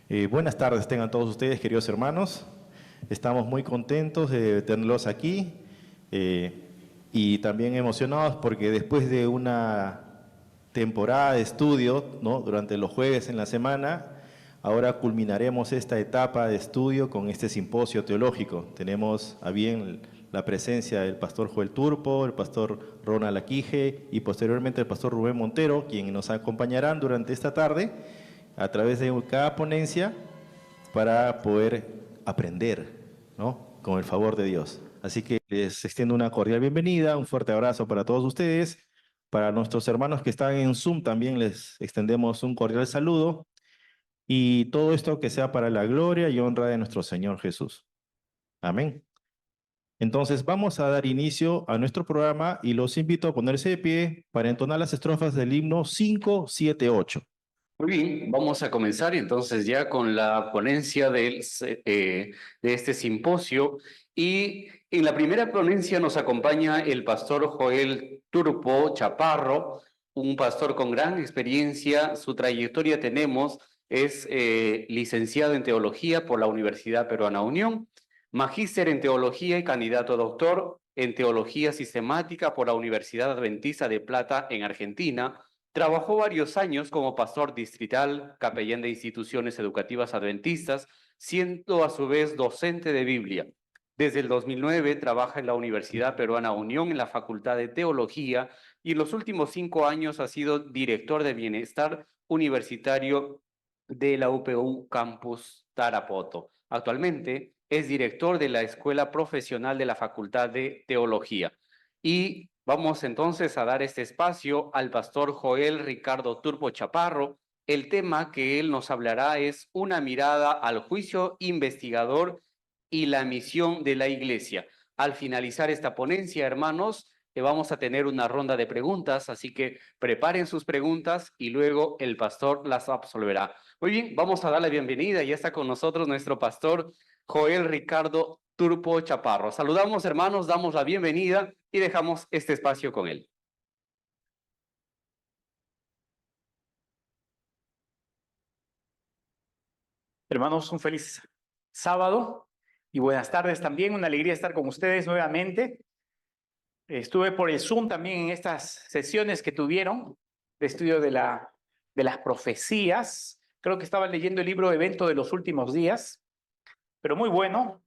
Buenas tardes tengan todos ustedes, queridos hermanos. Estamos muy contentos de tenerlos aquí y también emocionados porque después de una temporada de estudio, ¿no?, durante los jueves en la semana, ahora culminaremos esta etapa de estudio con este simposio teológico. Tenemos a bien la presencia del pastor Joel Turpo, el pastor Ronald Aquije y posteriormente el pastor Rubén Montero, quienes nos acompañarán durante esta tarde a través de cada ponencia para poder aprender, ¿no?, con el favor de Dios. Así que les extiendo una cordial bienvenida, un fuerte abrazo para todos ustedes. Para nuestros hermanos que están en Zoom también les extendemos un cordial saludo y todo esto que sea para la gloria y honra de nuestro Señor Jesús. Amén. Entonces vamos a dar inicio a nuestro programa y los invito a ponerse de pie para entonar las estrofas del himno 578. Muy bien, vamos a comenzar entonces ya con la ponencia de este simposio. Y en la primera ponencia nos acompaña el pastor Joel Turpo Chaparro, un pastor con gran experiencia. Su trayectoria es licenciado en teología por la Universidad Peruana Unión, magíster en teología y candidato a doctor en teología sistemática por la Universidad Adventista de Plata en Argentina. Trabajó varios años como pastor distrital, capellán de instituciones educativas adventistas, siendo a su vez docente de Biblia. Desde el 2009 trabaja en la Universidad Peruana Unión en la Facultad de Teología y en los últimos 5 años ha sido director de Bienestar Universitario de la UPU Campus Tarapoto. Actualmente es director de la Escuela Profesional de la Facultad de Teología. Y vamos entonces a dar este espacio al pastor Joel Ricardo Turpo Chaparro. El tema que él nos hablará es una mirada al juicio investigador y la misión de la Iglesia. Al finalizar esta ponencia, hermanos, vamos a tener una ronda de preguntas, así que preparen sus preguntas y luego el pastor las absolverá. Muy bien, vamos a dar la bienvenida. Ya está con nosotros nuestro pastor Joel Ricardo Turpo Chaparro. Saludamos, hermanos, damos la bienvenida y dejamos este espacio con él. Hermanos, un feliz sábado y buenas tardes también. Una alegría estar con ustedes nuevamente. Estuve por el Zoom también en estas sesiones que tuvieron de estudio de las profecías. Creo que estaban leyendo el libro Evento de los Últimos Días, pero muy bueno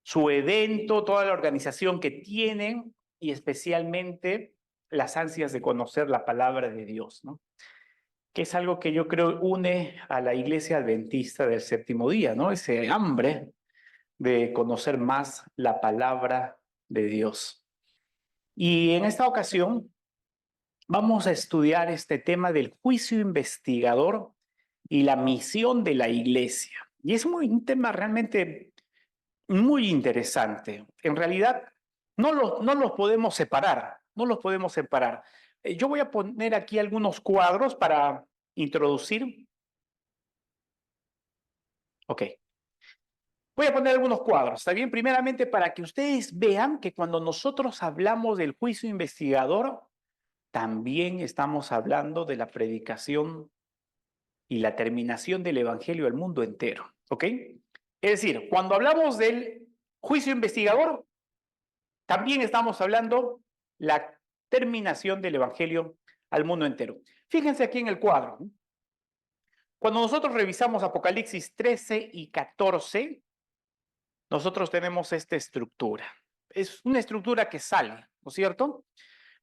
su evento, toda la organización que tienen y especialmente las ansias de conocer la palabra de Dios, ¿no?, que es algo que yo creo une a la iglesia adventista del séptimo día, ¿no? Ese hambre de conocer más la palabra de Dios. Y en esta ocasión vamos a estudiar este tema del juicio investigador y la misión de la iglesia. Y es un tema realmente muy interesante. En realidad no los podemos separar, no los podemos separar. Yo voy a poner aquí algunos cuadros para introducir. Ok. Voy a poner algunos cuadros, ¿está bien? Primeramente, para que ustedes vean que cuando nosotros hablamos del juicio investigador, también estamos hablando de la predicación y la terminación del evangelio al mundo entero, ¿ok? Es decir, cuando hablamos del juicio investigador, también estamos hablando la terminación del evangelio al mundo entero. Fíjense aquí en el cuadro. Cuando nosotros revisamos Apocalipsis 13 y 14, nosotros tenemos esta estructura. Es una estructura que sale, ¿no es cierto?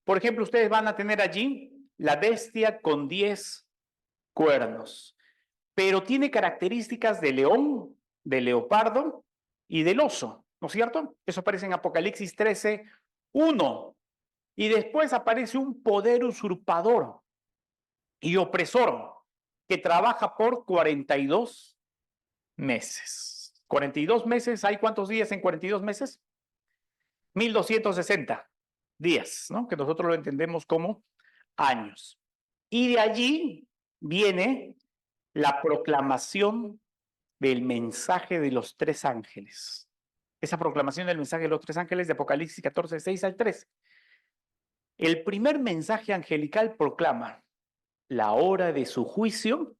Por ejemplo, ustedes van a tener allí la bestia con 10 cuernos, pero tiene características de león, de leopardo y del oso, ¿no es cierto? Eso aparece en Apocalipsis 13, 1. Y después aparece un poder usurpador y opresor que trabaja por 42 meses. 42 meses, ¿hay cuántos días en 42 meses? 1260 días, ¿no? Que nosotros lo entendemos como años. Y de allí viene la proclamación del mensaje de los 3 ángeles. Esa proclamación del mensaje de los 3 ángeles de Apocalipsis 14, 6 al 3. El primer mensaje angelical proclama la hora de su juicio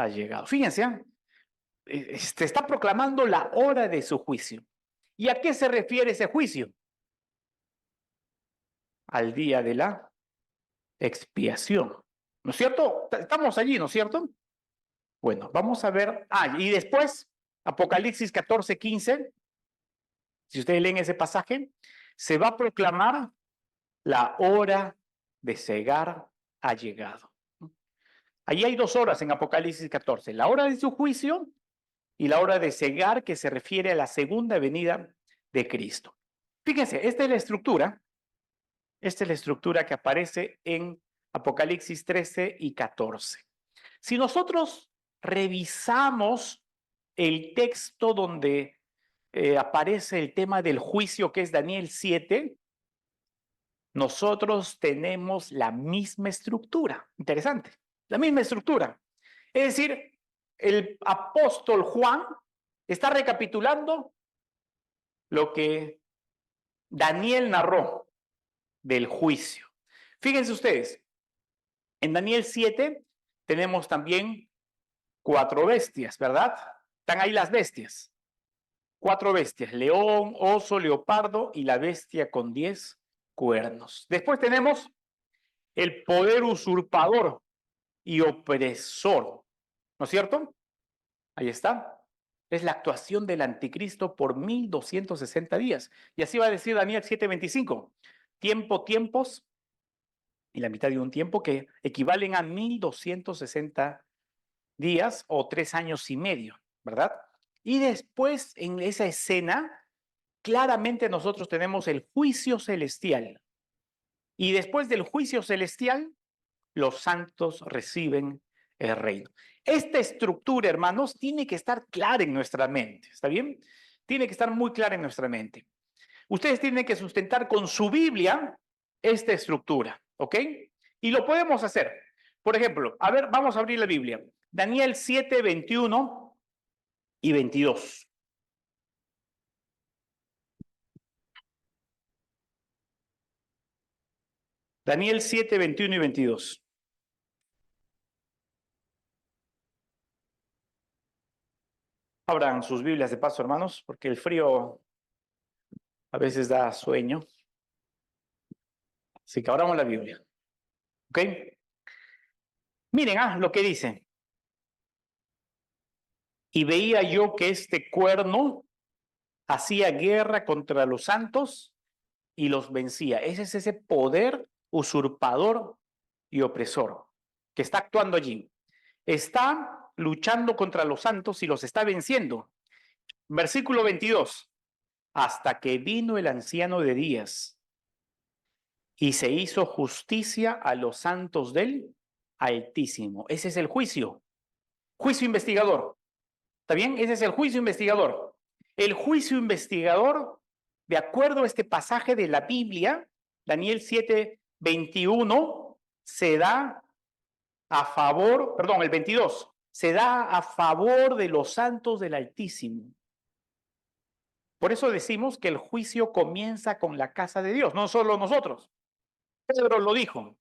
ha llegado. Fíjense, está proclamando la hora de su juicio. ¿Y a qué se refiere ese juicio? Al día de la expiación. ¿No es cierto? Estamos allí, ¿no es cierto? Bueno, vamos a ver. Y después, Apocalipsis 14:15, si ustedes leen ese pasaje, se va a proclamar la hora de cegar ha llegado. Allí hay 2 horas en Apocalipsis 14, la hora de su juicio y la hora de cegar, que se refiere a la segunda venida de Cristo. Fíjense, esta es la estructura que aparece en Apocalipsis 13 y 14. Si nosotros revisamos el texto donde aparece el tema del juicio, que es Daniel 7, nosotros tenemos la misma estructura. Interesante, la misma estructura. Es decir, el apóstol Juan está recapitulando lo que Daniel narró del juicio. Fíjense ustedes, en Daniel 7 tenemos también 4 bestias, ¿verdad? Están ahí las bestias. 4 bestias, león, oso, leopardo y la bestia con 10 cuernos. Después tenemos el poder usurpador y opresor, ¿no es cierto? Ahí está. Es la actuación del anticristo por 1260 días. Y así va a decir Daniel 7:25. Tiempos y la mitad de un tiempo que equivalen a 1260 días o 3 años y medio, ¿verdad? Y después en esa escena, claramente nosotros tenemos el juicio celestial. Y después del juicio celestial, los santos reciben el reino. Esta estructura, hermanos, tiene que estar clara en nuestra mente, ¿está bien? Tiene que estar muy clara en nuestra mente. Ustedes tienen que sustentar con su Biblia esta estructura, ¿ok? Y lo podemos hacer. Por ejemplo, a ver, vamos a abrir la Biblia. Daniel 7, 21 y 22. Daniel 7, 21 y 22. Abran sus Biblias de paso, hermanos, porque el frío a veces da sueño. Así que abramos la Biblia. ¿Ok? Miren, lo que dice. Y veía yo que este cuerno hacía guerra contra los santos y los vencía. Ese es ese poder usurpador y opresor que está actuando allí. Está luchando contra los santos y los está venciendo. Versículo 22. Hasta que vino el anciano de días y se hizo justicia a los santos del Altísimo. Ese es el juicio. Juicio investigador. ¿Está bien? Ese es el juicio investigador. El juicio investigador, de acuerdo a este pasaje de la Biblia, Daniel 7, 21, se da a favor, perdón, el 22, se da a favor de los santos del Altísimo. Por eso decimos que el juicio comienza con la casa de Dios, no solo nosotros. Pedro lo dijo,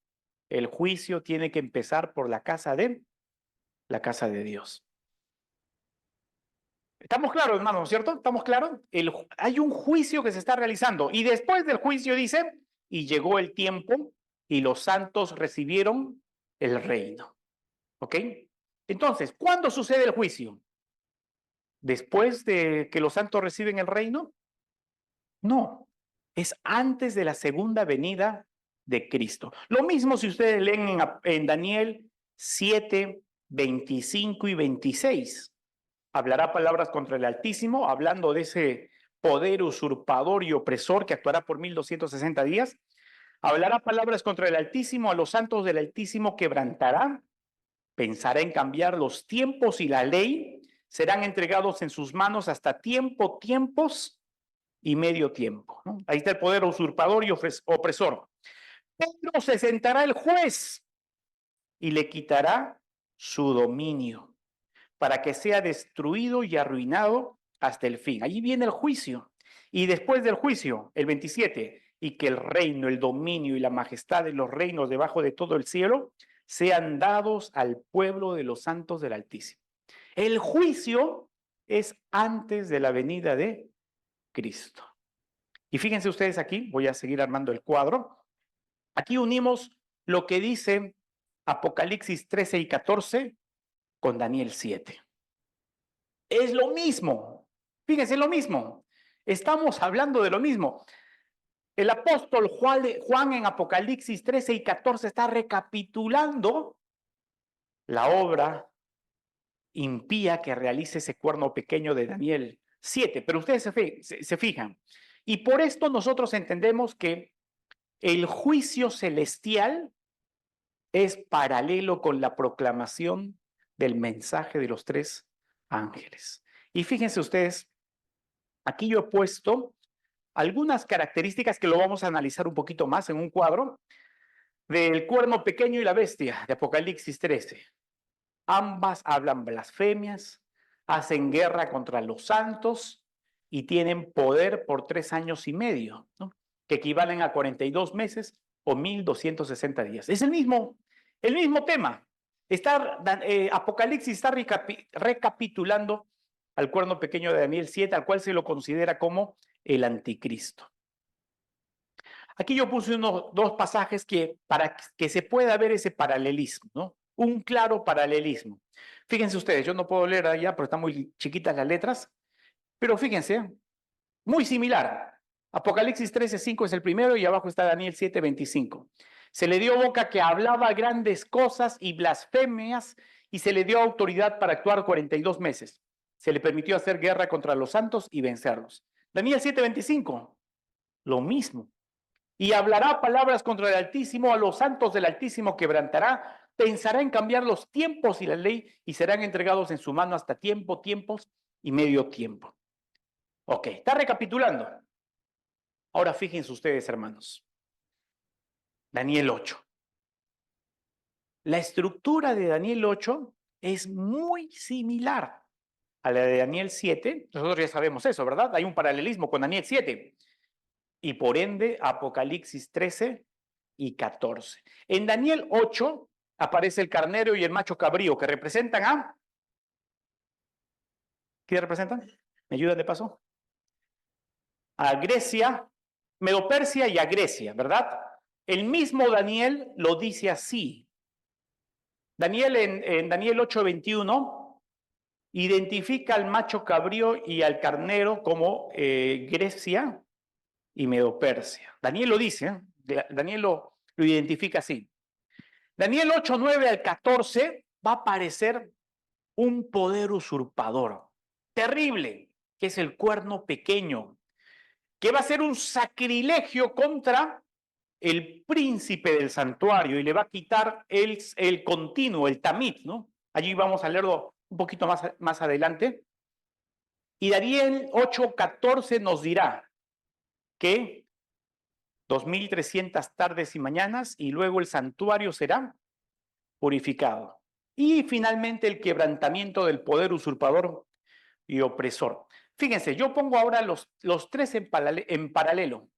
el juicio tiene que empezar por la casa de Dios. ¿Estamos claros, hermanos, cierto? ¿Estamos claros? Hay un juicio que se está realizando y después del juicio dice, y llegó el tiempo y los santos recibieron el reino. ¿Ok? Entonces, ¿cuándo sucede el juicio? ¿Después de que los santos reciben el reino? No, es antes de la segunda venida de Cristo. Lo mismo si ustedes leen en Daniel 7, 25 y 26. Hablará palabras contra el Altísimo, hablando de ese poder usurpador y opresor que actuará por 1260 días. Hablará palabras contra el Altísimo, a los santos del Altísimo quebrantará. Pensará en cambiar los tiempos y la ley. Serán entregados en sus manos hasta tiempos y medio tiempo, ¿no? Ahí está el poder usurpador y opresor. Pero se sentará el juez y le quitará su dominio para que sea destruido y arruinado hasta el fin. Allí viene el juicio. Y después del juicio, el 27, y que el reino, el dominio y la majestad de los reinos debajo de todo el cielo sean dados al pueblo de los santos del Altísimo. El juicio es antes de la venida de Cristo. Y fíjense ustedes aquí, voy a seguir armando el cuadro. Aquí unimos lo que dice Apocalipsis 13 y 14 con Daniel 7. Es lo mismo. Fíjense, lo mismo. Estamos hablando de lo mismo. El apóstol Juan en Apocalipsis 13 y 14 está recapitulando la obra impía que realiza ese cuerno pequeño de Daniel 7. Pero ustedes se fijan. Y por esto nosotros entendemos que el juicio celestial es paralelo con la proclamación del mensaje de los tres ángeles. Y fíjense ustedes, aquí yo he puesto algunas características que lo vamos a analizar un poquito más en un cuadro del cuerno pequeño y la bestia de Apocalipsis 13. Ambas hablan blasfemias, hacen guerra contra los santos y tienen poder por 3 años y medio, ¿no? Que equivalen a 42 meses o 1260 días. Es el mismo tema. Apocalipsis está recapitulando al cuerno pequeño de Daniel 7, al cual se lo considera como el anticristo. Aquí yo puse dos pasajes para que se pueda ver ese paralelismo, ¿no? Un claro paralelismo. Fíjense ustedes, yo no puedo leer allá porque están muy chiquitas las letras, pero fíjense, muy similar. Apocalipsis 13:5 es el primero y abajo está Daniel 7:25. Se le dio boca que hablaba grandes cosas y blasfemias y se le dio autoridad para actuar 42 meses. Se le permitió hacer guerra contra los santos y vencerlos. Daniel 7:25, lo mismo. Y hablará palabras contra el Altísimo, a los santos del Altísimo quebrantará, pensará en cambiar los tiempos y la ley y serán entregados en su mano hasta tiempos y medio tiempo. Ok, está recapitulando. Ahora fíjense ustedes, hermanos. Daniel 8. La estructura de Daniel 8 es muy similar a la de Daniel 7. Nosotros ya sabemos eso, ¿verdad? Hay un paralelismo con Daniel 7. Y por ende, Apocalipsis 13 y 14. En Daniel 8 aparece el carnero y el macho cabrío, que representan a... ¿Qué representan? ¿Me ayudan de paso? A Grecia, Medo-Persia y a Grecia, ¿verdad? El mismo Daniel lo dice así. Daniel en Daniel 8:21 identifica al macho cabrío y al carnero como Grecia y Medo-Persia. Daniel lo dice, Daniel lo identifica así. Daniel 8:9 al 14 va a aparecer un poder usurpador terrible, que es el cuerno pequeño, que va a ser un sacrilegio contra el príncipe del santuario y le va a quitar el continuo, el tamid, ¿no? Allí vamos a leerlo un poquito más adelante. Y Daniel 8:14 nos dirá que 2300 tardes y mañanas y luego el santuario será purificado. Y finalmente el quebrantamiento del poder usurpador y opresor. Fíjense, yo pongo ahora los tres en paralelo.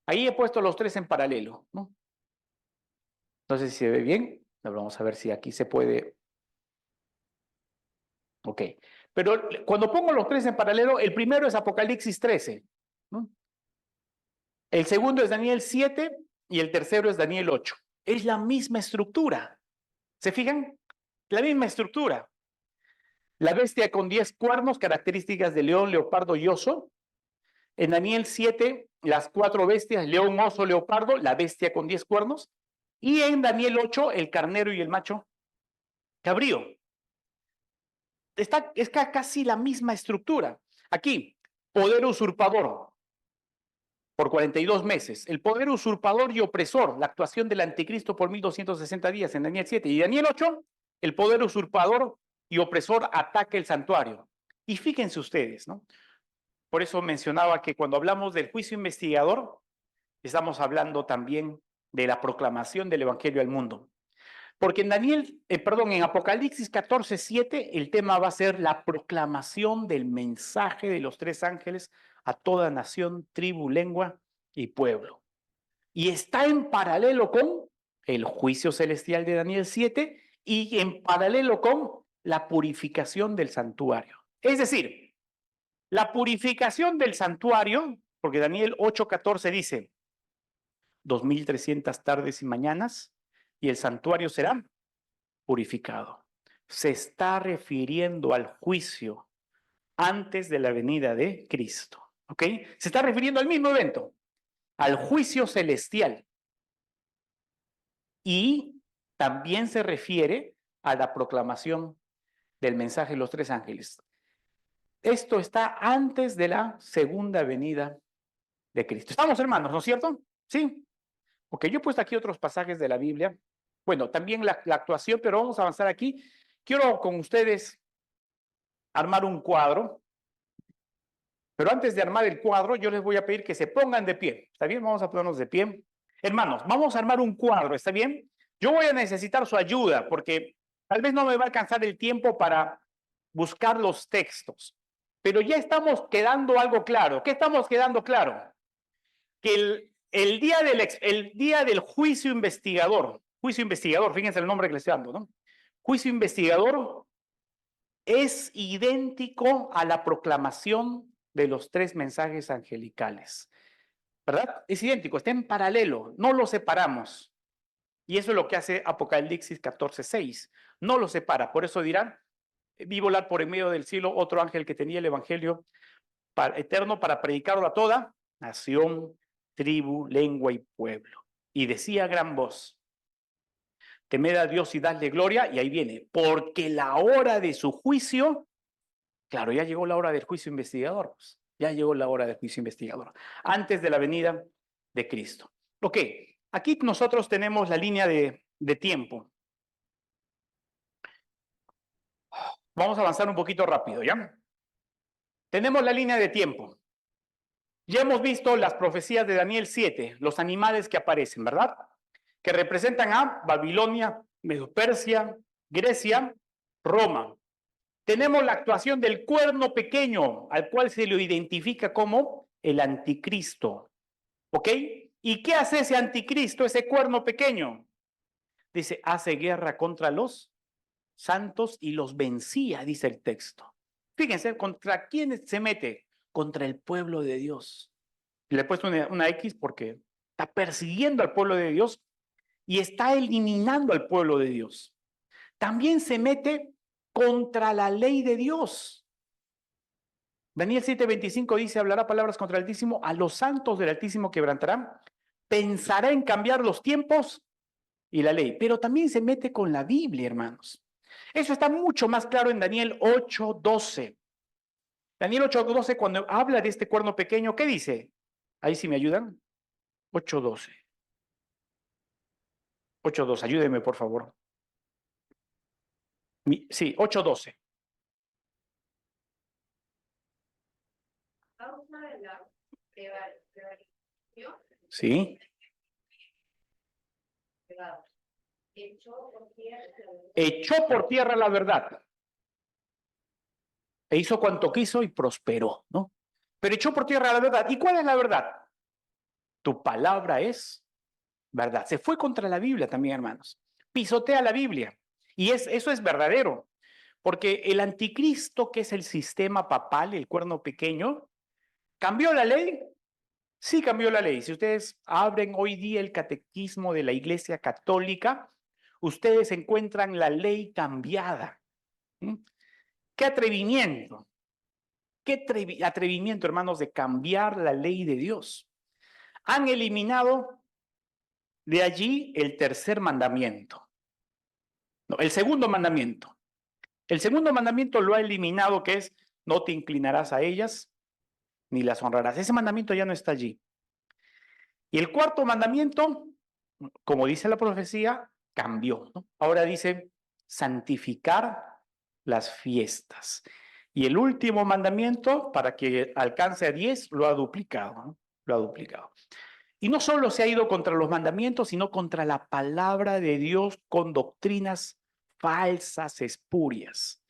Ahí he puesto los tres en paralelo, ¿no? No sé si se ve bien. Vamos a ver si aquí se puede. Ok. Pero cuando pongo los tres en paralelo, el primero es Apocalipsis 13, ¿no? El segundo es Daniel 7 y el tercero es Daniel 8. Es la misma estructura. ¿Se fijan? La misma estructura. La bestia con 10 cuernos, características de león, leopardo y oso. En Daniel 7, las 4 bestias, león, oso, leopardo, la bestia con 10 cuernos. Y en Daniel 8, el carnero y el macho cabrío. Es casi la misma estructura. Aquí, poder usurpador por 42 meses. El poder usurpador y opresor, la actuación del anticristo por 1260 días en Daniel 7. Y Daniel 8, el poder usurpador y opresor ataca el santuario. Y fíjense ustedes, ¿no? Por eso mencionaba que cuando hablamos del juicio investigador, estamos hablando también de la proclamación del evangelio al mundo. Porque en Apocalipsis 14:7, el tema va a ser la proclamación del mensaje de los tres ángeles a toda nación, tribu, lengua y pueblo. Y está en paralelo con el juicio celestial de Daniel 7 y en paralelo con la purificación del santuario. Es decir, la purificación del santuario, porque Daniel 8:14 dice, 2300 tardes y mañanas, y el santuario será purificado. Se está refiriendo al juicio antes de la venida de Cristo. ¿Ok? Se está refiriendo al mismo evento, al juicio celestial. Y también se refiere a la proclamación del mensaje de los tres ángeles. Esto está antes de la segunda venida de Cristo. Estamos, hermanos, ¿no es cierto? Sí. Porque yo he puesto aquí otros pasajes de la Biblia. Bueno, también la actuación, pero vamos a avanzar aquí. Quiero con ustedes armar un cuadro. Pero antes de armar el cuadro, yo les voy a pedir que se pongan de pie. ¿Está bien? Vamos a ponernos de pie. Hermanos, vamos a armar un cuadro. ¿Está bien? Yo voy a necesitar su ayuda porque tal vez no me va a alcanzar el tiempo para buscar los textos. Pero ya estamos quedando algo claro. ¿Qué estamos quedando claro? Que el día del juicio investigador, fíjense el nombre que le estoy dando, ¿no? Juicio investigador es idéntico a la proclamación de los tres mensajes angelicales, ¿verdad? Es idéntico, está en paralelo, no lo separamos. Y eso es lo que hace Apocalipsis 14:6, no lo separa. Por eso dirán, vi volar por en medio del cielo otro ángel que tenía el evangelio eterno para predicarlo a toda nación, tribu, lengua y pueblo. Y decía a gran voz, temed a Dios y dadle gloria, y ahí viene, porque la hora de su juicio, claro, ya llegó la hora del juicio investigador, pues, ya llegó la hora del juicio investigador, antes de la venida de Cristo. Ok, aquí nosotros tenemos la línea de tiempo. Vamos a avanzar un poquito rápido, ¿ya? Tenemos la línea de tiempo. Ya hemos visto las profecías de Daniel 7, los animales que aparecen, ¿verdad? Que representan a Babilonia, Medo-Persia, Grecia, Roma. Tenemos la actuación del cuerno pequeño, al cual se lo identifica como el anticristo. ¿Ok? ¿Y qué hace ese anticristo, ese cuerno pequeño? Dice, hace guerra contra los santos y los vencía, dice el texto. Fíjense, ¿contra quién se mete? Contra el pueblo de Dios. Le he puesto una X porque está persiguiendo al pueblo de Dios y está eliminando al pueblo de Dios. También se mete contra la ley de Dios. Daniel 7:25 dice, hablará palabras contra el Altísimo, a los santos del Altísimo quebrantarán, pensará en cambiar los tiempos y la ley, pero también se mete con la Biblia, hermanos. Eso está mucho más claro en Daniel 8:12. Daniel 8:12, cuando habla de este cuerno pequeño, ¿qué dice? Ahí sí me ayudan. 8:12. 8:12, ayúdenme por favor. Sí, 8:12. Sí. Echó por tierra la verdad. E hizo cuanto quiso y prosperó, ¿no? Pero echó por tierra la verdad. ¿Y cuál es la verdad? Tu palabra es verdad. Se fue contra la Biblia también, hermanos. Pisotea la Biblia. Y eso es verdadero. Porque el anticristo, que es el sistema papal, el cuerno pequeño, ¿cambió la ley? Sí, cambió la ley. Si ustedes abren hoy día el catequismo de la Iglesia Católica, ustedes encuentran la ley cambiada. ¡Qué atrevimiento! ¡Qué atrevimiento, hermanos, de cambiar la ley de Dios! Han eliminado de allí el tercer mandamiento. No, el segundo mandamiento. El segundo mandamiento lo ha eliminado, que es, no te inclinarás a ellas ni las honrarás. Ese mandamiento ya no está allí. Y el cuarto mandamiento, como dice la profecía, cambió, ¿no? Ahora dice, santificar las fiestas. Y el último mandamiento, para que alcance a 10, lo ha duplicado, ¿no? Lo ha duplicado. Y no solo se ha ido contra los mandamientos, sino contra la palabra de Dios con doctrinas falsas, espurias.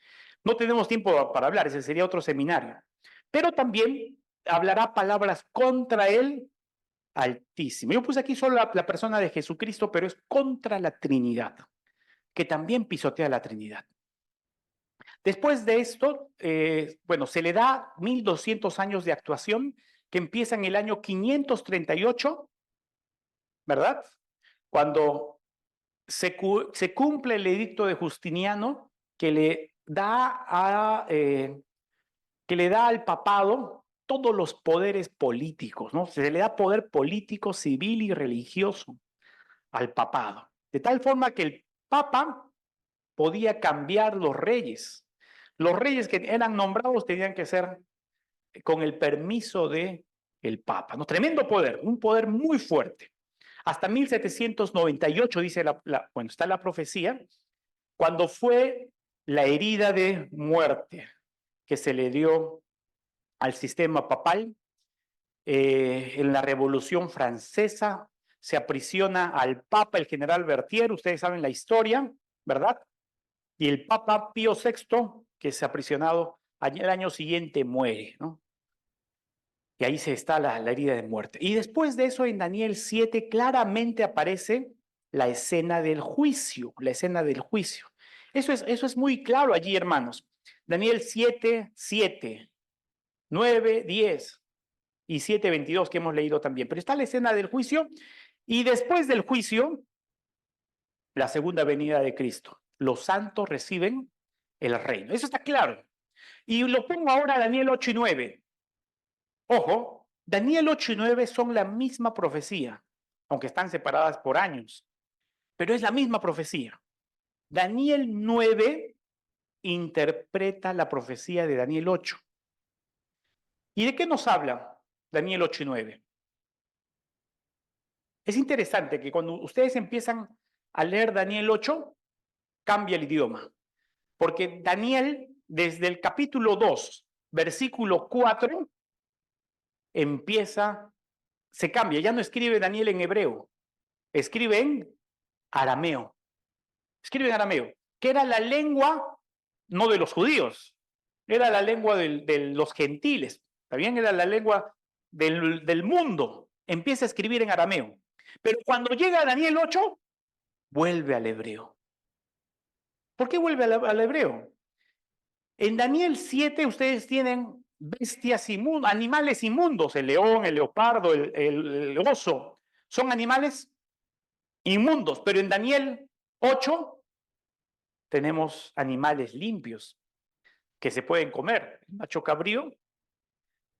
No tenemos tiempo para hablar, ese sería otro seminario. Pero también hablará palabras contra el Altísimo. Yo puse aquí solo la persona de Jesucristo, pero es contra la Trinidad, que también pisotea la Trinidad. Después de esto, bueno, se le da 1200 años de actuación que empieza en el año 538, ¿verdad? Cuando se cumple el edicto de Justiniano que le da al papado todos los poderes políticos, ¿no? Se le da poder político, civil y religioso al papado, de tal forma que el papa podía cambiar los reyes. Los reyes que eran nombrados tenían que ser con el permiso de el papa, ¿no? Tremendo poder, un poder muy fuerte. Hasta 1798 dice bueno, está la profecía, cuando fue la herida de muerte que se le dio al sistema papal. En la Revolución Francesa se aprisiona al Papa, el general Berthier, ustedes saben la historia, ¿verdad? Y el Papa Pío VI, que es aprisionado, el año siguiente muere, ¿no? Y ahí se está la herida de muerte. Y después de eso, en Daniel 7, claramente aparece la escena del juicio, la escena del juicio. Eso es muy claro allí, hermanos. Daniel 7, 7, 9, 10 y 7, 22 que hemos leído también. Pero está la escena del juicio y después del juicio, la segunda venida de Cristo. Los santos reciben el reino. Eso está claro. Y lo pongo ahora a Daniel 8 y 9. Ojo, Daniel 8 y 9 son la misma profecía, aunque están separadas por años, pero es la misma profecía. Daniel 9 interpreta la profecía de Daniel 8. ¿Y de qué nos habla Daniel 8 y 9? Es interesante que cuando ustedes empiezan a leer Daniel 8, cambia el idioma, porque Daniel, desde el capítulo 2, versículo 4, se cambia, ya no escribe Daniel en hebreo, escribe en arameo. Escribe en arameo, que era la lengua no de los judíos, era la lengua de los gentiles, también era la lengua del mundo. Empieza a escribir en arameo. Pero cuando llega a Daniel 8, vuelve al hebreo. ¿Por qué vuelve al hebreo? En Daniel 7 ustedes tienen bestias inmundas, animales inmundos, el león, el leopardo, el oso, son animales inmundos, pero en Daniel 8 tenemos animales limpios que se pueden comer, el macho cabrío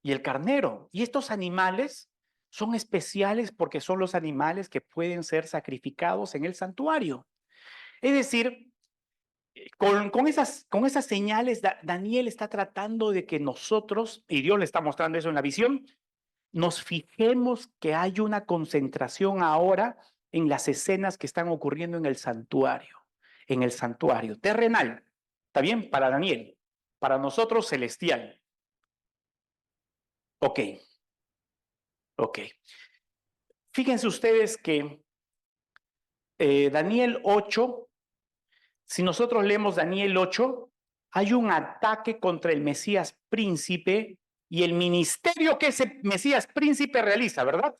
y el carnero. Y estos animales son especiales porque son los animales que pueden ser sacrificados en el santuario. Es decir, con esas señales, Daniel está tratando de que nosotros, y Dios le está mostrando eso en la visión, nos fijemos que hay una concentración ahora en las escenas que están ocurriendo en el santuario terrenal. ¿Está bien? Para Daniel. Para nosotros, celestial. Ok. Fíjense ustedes que Daniel 8, si nosotros leemos Daniel 8, hay un ataque contra el Mesías príncipe y el ministerio que ese Mesías príncipe realiza, ¿verdad?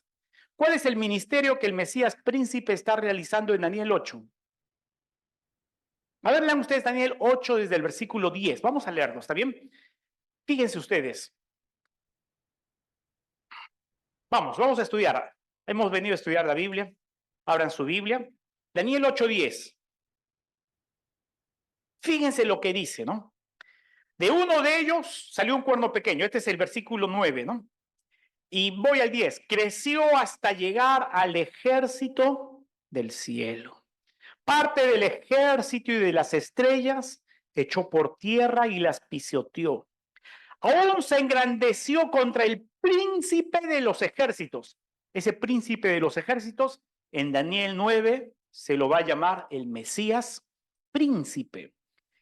¿Cuál es el ministerio que el Mesías príncipe está realizando en Daniel 8? A ver, lean ustedes Daniel 8 desde el versículo 10. Vamos a leerlo, ¿está bien? Fíjense ustedes. Vamos a estudiar. Hemos venido a estudiar la Biblia. Abran su Biblia. Daniel 8:10. Fíjense lo que dice, ¿no? De uno de ellos salió un cuerno pequeño. Este es el versículo 9, ¿no? Y voy al 10. Creció hasta llegar al ejército del cielo. Parte del ejército y de las estrellas echó por tierra y las pisoteó. Aún se engrandeció contra el príncipe de los ejércitos. Ese príncipe de los ejércitos, en Daniel 9, se lo va a llamar el Mesías príncipe.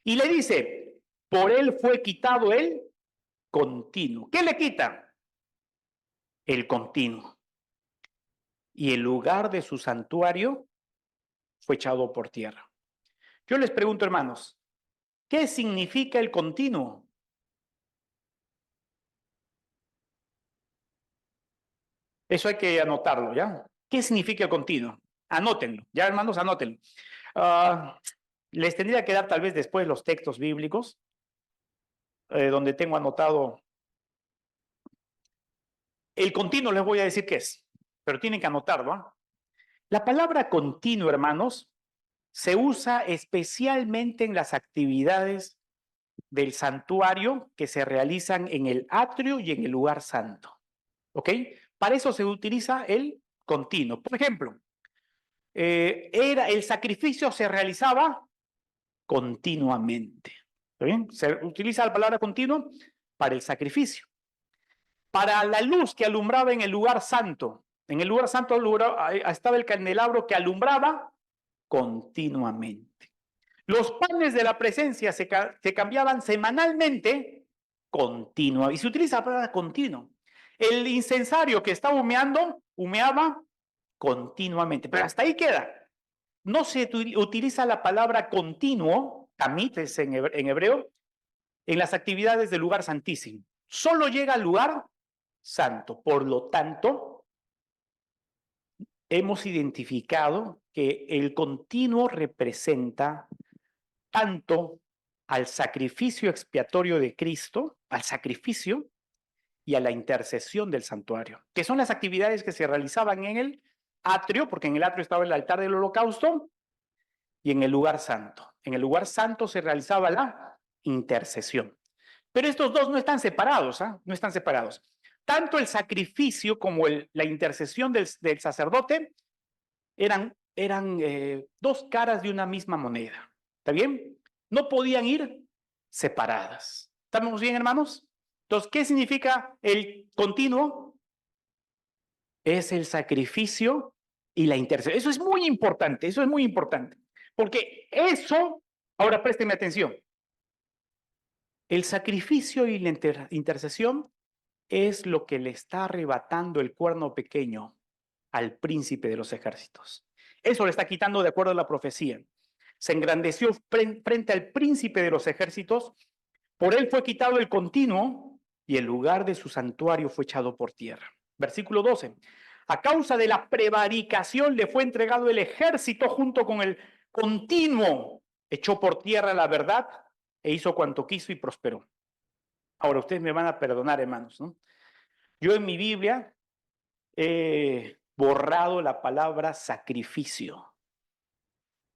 Y le dice, por él fue quitado el continuo. ¿Qué le quita? El continuo. Y el lugar de su santuario fue echado por tierra. Yo les pregunto, hermanos, ¿qué significa el continuo? Eso hay que anotarlo, ¿ya? ¿Qué significa el continuo? Anótenlo, ya hermanos, anótenlo. Les tendría que dar tal vez después los textos bíblicos, donde tengo anotado. El continuo les voy a decir qué es, pero tienen que anotarlo, ¿ah? La palabra continuo, hermanos, se usa especialmente en las actividades del santuario que se realizan en el atrio y en el lugar santo. ¿Ok? Para eso se utiliza el continuo. Por ejemplo, el sacrificio se realizaba continuamente. ¿Está bien? Se utiliza la palabra continuo para el sacrificio. Para la luz que alumbraba en el lugar santo. En el lugar santo estaba el candelabro que alumbraba continuamente. Los panes de la presencia se cambiaban semanalmente, continua. Y se utiliza la palabra continuo. El incensario que estaba humeando, humeaba continuamente. Pero hasta ahí queda. No se utiliza la palabra continuo, tamit es en hebreo, en las actividades del lugar santísimo. Solo llega al lugar santo. Por lo tanto, hemos identificado que el continuo representa tanto al sacrificio expiatorio de Cristo, al sacrificio y a la intercesión del santuario, que son las actividades que se realizaban en el atrio, porque en el atrio estaba el altar del holocausto, y en el lugar santo. En el lugar santo se realizaba la intercesión. Pero estos dos no están separados, ¿ah? No están separados. Tanto el sacrificio como la intercesión del sacerdote eran dos caras de una misma moneda. ¿Está bien? No podían ir separadas. ¿Estamos bien, hermanos? Entonces, ¿qué significa el continuo? Es el sacrificio y la intercesión. Eso es muy importante, eso es muy importante. Porque eso, ahora présteme atención, el sacrificio y la intercesión es lo que le está arrebatando el cuerno pequeño al príncipe de los ejércitos. Eso le está quitando de acuerdo a la profecía. Se engrandeció frente al príncipe de los ejércitos, por él fue quitado el continuo y el lugar de su santuario fue echado por tierra. Versículo 12. A causa de la prevaricación le fue entregado el ejército junto con el continuo. Echó por tierra la verdad e hizo cuanto quiso y prosperó. Ahora, ustedes me van a perdonar, hermanos, ¿no? Yo en mi Biblia he borrado la palabra sacrificio,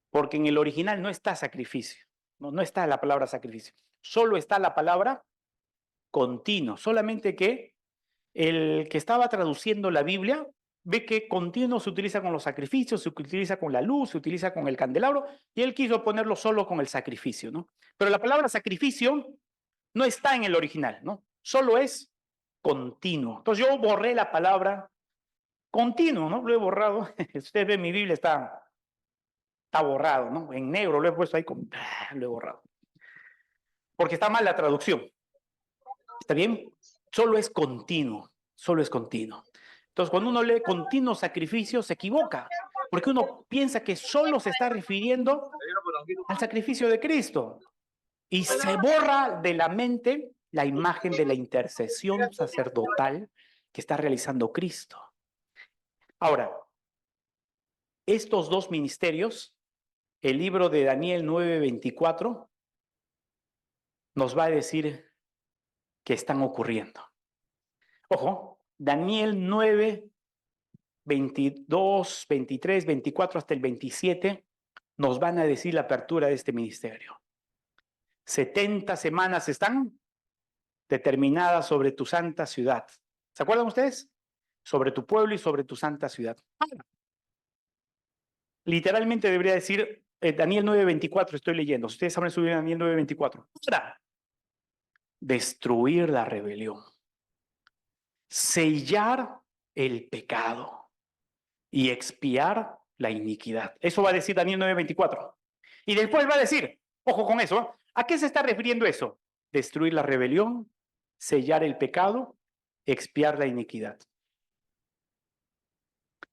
porque en el original no está sacrificio, no está la palabra sacrificio, solo está la palabra continuo, solamente que el que estaba traduciendo la Biblia ve que continuo se utiliza con los sacrificios, se utiliza con la luz, se utiliza con el candelabro, y él quiso ponerlo solo con el sacrificio, ¿no? Pero la palabra sacrificio no está en el original, ¿no? Solo es continuo. Entonces yo borré la palabra continuo, ¿no? Lo he borrado. Usted ve mi Biblia, está borrado, ¿no? En negro lo he puesto ahí, lo he borrado. Porque está mal la traducción. ¿Está bien? Solo es continuo, solo es continuo. Entonces, cuando uno lee continuo sacrificio, se equivoca, porque uno piensa que solo se está refiriendo al sacrificio de Cristo y se borra de la mente la imagen de la intercesión sacerdotal que está realizando Cristo. Ahora, estos dos ministerios, el libro de Daniel 9:24, nos va a decir que están ocurriendo. Ojo, Daniel 9, 22, 23, 24 hasta el 27 nos van a decir la apertura de este ministerio. 70 semanas están determinadas sobre tu santa ciudad. ¿Se acuerdan ustedes? Sobre tu pueblo y sobre tu santa ciudad. Literalmente debería decir Daniel 9:24, estoy leyendo. Ustedes saben subir Daniel 9:24. Para destruir la rebelión, sellar el pecado y expiar la iniquidad. Eso va a decir Daniel 9:24. Y después va a decir, ojo con eso, ¿a qué se está refiriendo eso? Destruir la rebelión, sellar el pecado, expiar la iniquidad.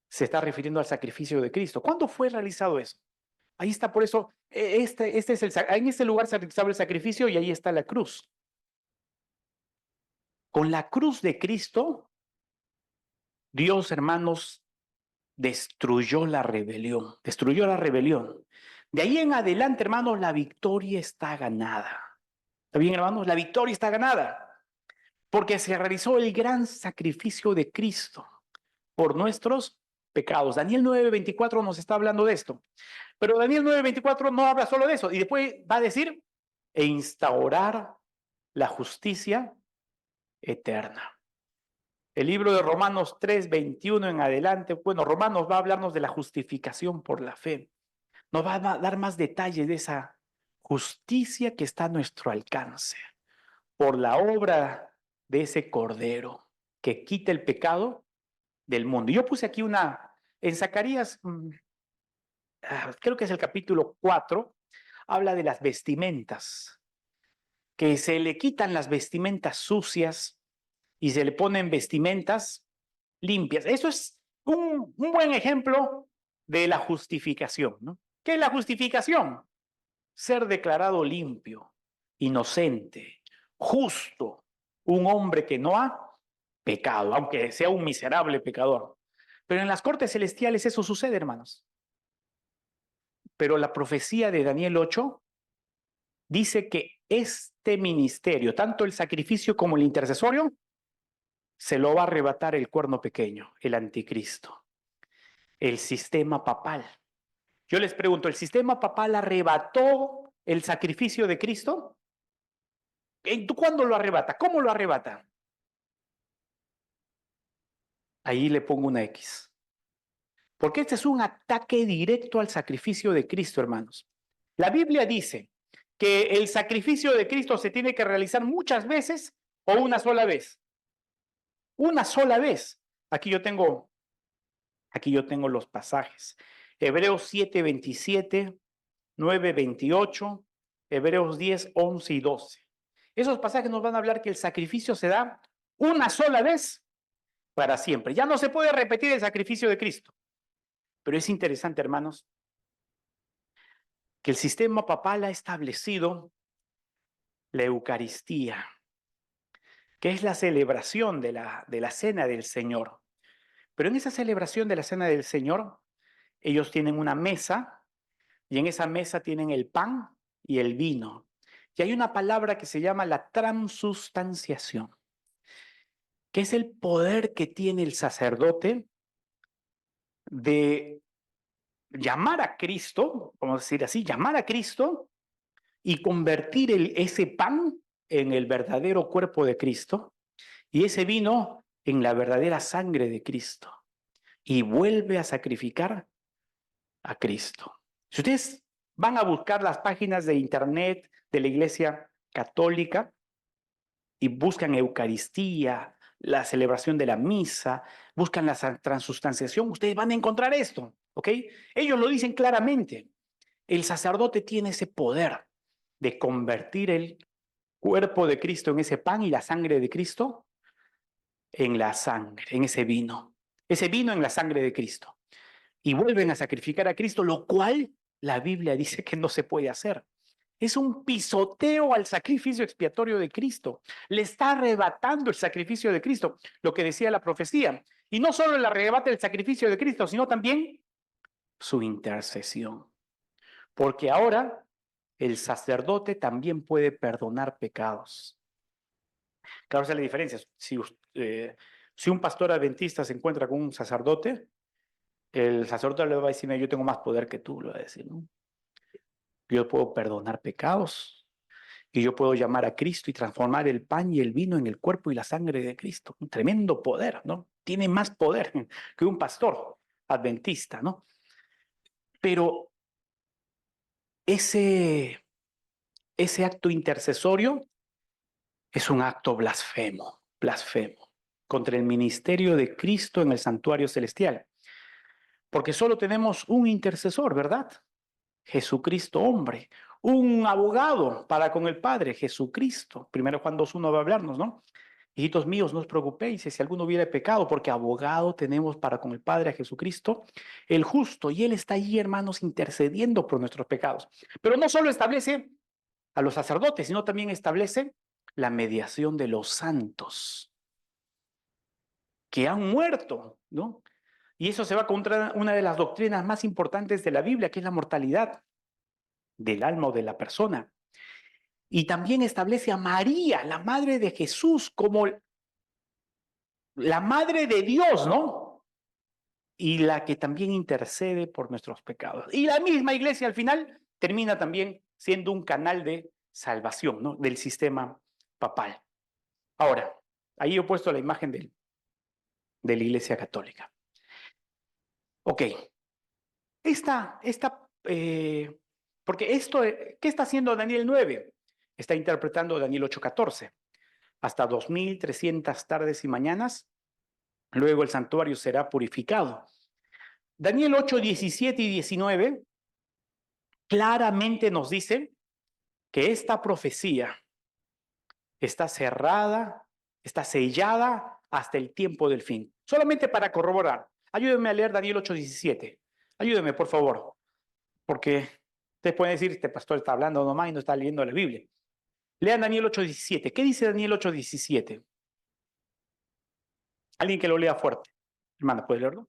Se está refiriendo al sacrificio de Cristo. ¿Cuándo fue realizado eso? Ahí está, por eso, en este lugar se realizaba el sacrificio y ahí está la cruz. Con la cruz de Cristo Dios, hermanos, destruyó la rebelión, destruyó la rebelión. De ahí en adelante, hermanos, la victoria está ganada. ¿Está bien, hermanos? La victoria está ganada, porque se realizó el gran sacrificio de Cristo por nuestros pecados. Daniel 9:24 nos está hablando de esto. Pero Daniel 9:24 no habla solo de eso. Y después va a decir, e instaurar la justicia eterna. El libro de Romanos 3:21 en adelante, bueno, Romanos va a hablarnos de la justificación por la fe. Nos va a dar más detalles de esa justicia que está a nuestro alcance por la obra de ese Cordero que quita el pecado del mundo. Yo puse aquí en Zacarías, creo que es el capítulo 4, habla de las vestimentas, que se le quitan las vestimentas sucias y se le ponen vestimentas limpias. Eso es un buen ejemplo de la justificación, ¿no? ¿Qué es la justificación? Ser declarado limpio, inocente, justo, un hombre que no ha pecado, aunque sea un miserable pecador. Pero en las cortes celestiales eso sucede, hermanos. Pero la profecía de Daniel 8 dice que este ministerio, tanto el sacrificio como el intercesorio, se lo va a arrebatar el cuerno pequeño, el anticristo, el sistema papal. Yo les pregunto, ¿el sistema papal arrebató el sacrificio de Cristo? ¿Cuándo lo arrebata? ¿Cómo lo arrebata? Ahí le pongo una X. Porque este es un ataque directo al sacrificio de Cristo, hermanos. La Biblia dice que el sacrificio de Cristo se tiene que realizar muchas veces o una sola vez. Una sola vez. Aquí yo tengo los pasajes. Hebreos 7:27, 9:28, Hebreos 10, 11 y 12. Esos pasajes nos van a hablar que el sacrificio se da una sola vez para siempre. Ya no se puede repetir el sacrificio de Cristo. Pero es interesante, hermanos, que el sistema papal ha establecido la Eucaristía, que es la celebración de la Cena del Señor. Pero en esa celebración de la Cena del Señor, ellos tienen una mesa y en esa mesa tienen el pan y el vino. Y hay una palabra que se llama la transustanciación, que es el poder que tiene el sacerdote de llamar a Cristo, vamos a decir así, llamar a Cristo y convertir ese pan en el verdadero cuerpo de Cristo y ese vino en la verdadera sangre de Cristo y vuelve a sacrificar a Cristo. Si ustedes van a buscar las páginas de internet de la Iglesia Católica y buscan Eucaristía, la celebración de la misa, buscan la transustanciación, ustedes van a encontrar esto, ¿ok? Ellos lo dicen claramente. El sacerdote tiene ese poder de convertir el cuerpo de Cristo en ese pan y la sangre de Cristo en la sangre, en ese vino en la sangre de Cristo. Y vuelven a sacrificar a Cristo, lo cual la Biblia dice que no se puede hacer. Es un pisoteo al sacrificio expiatorio de Cristo. Le está arrebatando el sacrificio de Cristo, lo que decía la profecía. Y no solo le arrebata el sacrificio de Cristo, sino también su intercesión. Porque ahora el sacerdote también puede perdonar pecados. Claro, esa es la diferencia. Si un pastor adventista se encuentra con un sacerdote, el sacerdote le va a decir, yo tengo más poder que tú, le va a decir, ¿no? Yo puedo perdonar pecados y yo puedo llamar a Cristo y transformar el pan y el vino en el cuerpo y la sangre de Cristo. Un tremendo poder, ¿no? Tiene más poder que un pastor adventista, ¿no? Pero ese acto intercesorio es un acto blasfemo contra el ministerio de Cristo en el santuario celestial. Porque solo tenemos un intercesor, ¿verdad? Jesucristo hombre, un abogado para con el Padre, Jesucristo. Primero Juan 2:1 va a hablarnos, ¿no? Hijitos míos, no os preocupéis si alguno hubiera pecado, porque abogado tenemos para con el Padre a Jesucristo, el justo, y Él está allí, hermanos, intercediendo por nuestros pecados. Pero no solo establece a los sacerdotes, sino también establece la mediación de los santos. que han muerto, ¿no? Y eso se va contra una de las doctrinas más importantes de la Biblia, que es la mortalidad del alma o de la persona. Y también establece a María, la madre de Jesús, como la madre de Dios, ¿no? Y la que también intercede por nuestros pecados. Y la misma iglesia al final termina también siendo un canal de salvación, ¿no? Del sistema papal. Ahora, ahí he puesto la imagen de la iglesia católica. Ok, porque esto, ¿qué está haciendo Daniel 9? Está interpretando Daniel 8:14. Hasta 2300 tardes y mañanas, luego el santuario será purificado. Daniel 8, 17 y 19 claramente nos dice que esta profecía está cerrada, está sellada hasta el tiempo del fin. Solamente para corroborar, ayúdenme a leer Daniel 8, 17. Ayúdenme, por favor, porque ustedes pueden decir, este pastor está hablando nomás y no está leyendo la Biblia. Lean Daniel 8, 17. ¿Qué dice Daniel 8, 17? Alguien que lo lea fuerte. Hermana, ¿puede leerlo?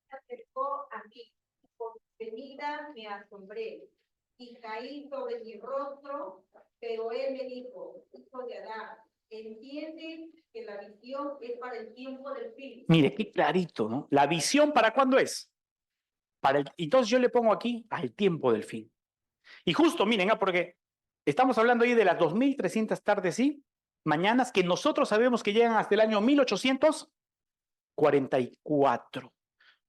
Se acercó a mí, con venida me asombré y caí sobre mi rostro, pero él me dijo, hijo de Adán, entiende que la visión es para el tiempo del fin. Mire, qué clarito, ¿no? La visión, ¿para cuándo es? Entonces yo le pongo aquí al tiempo del fin. Y justo, miren, porque estamos hablando ahí de las 2300 tardes y mañanas que nosotros sabemos que llegan hasta el año 1844,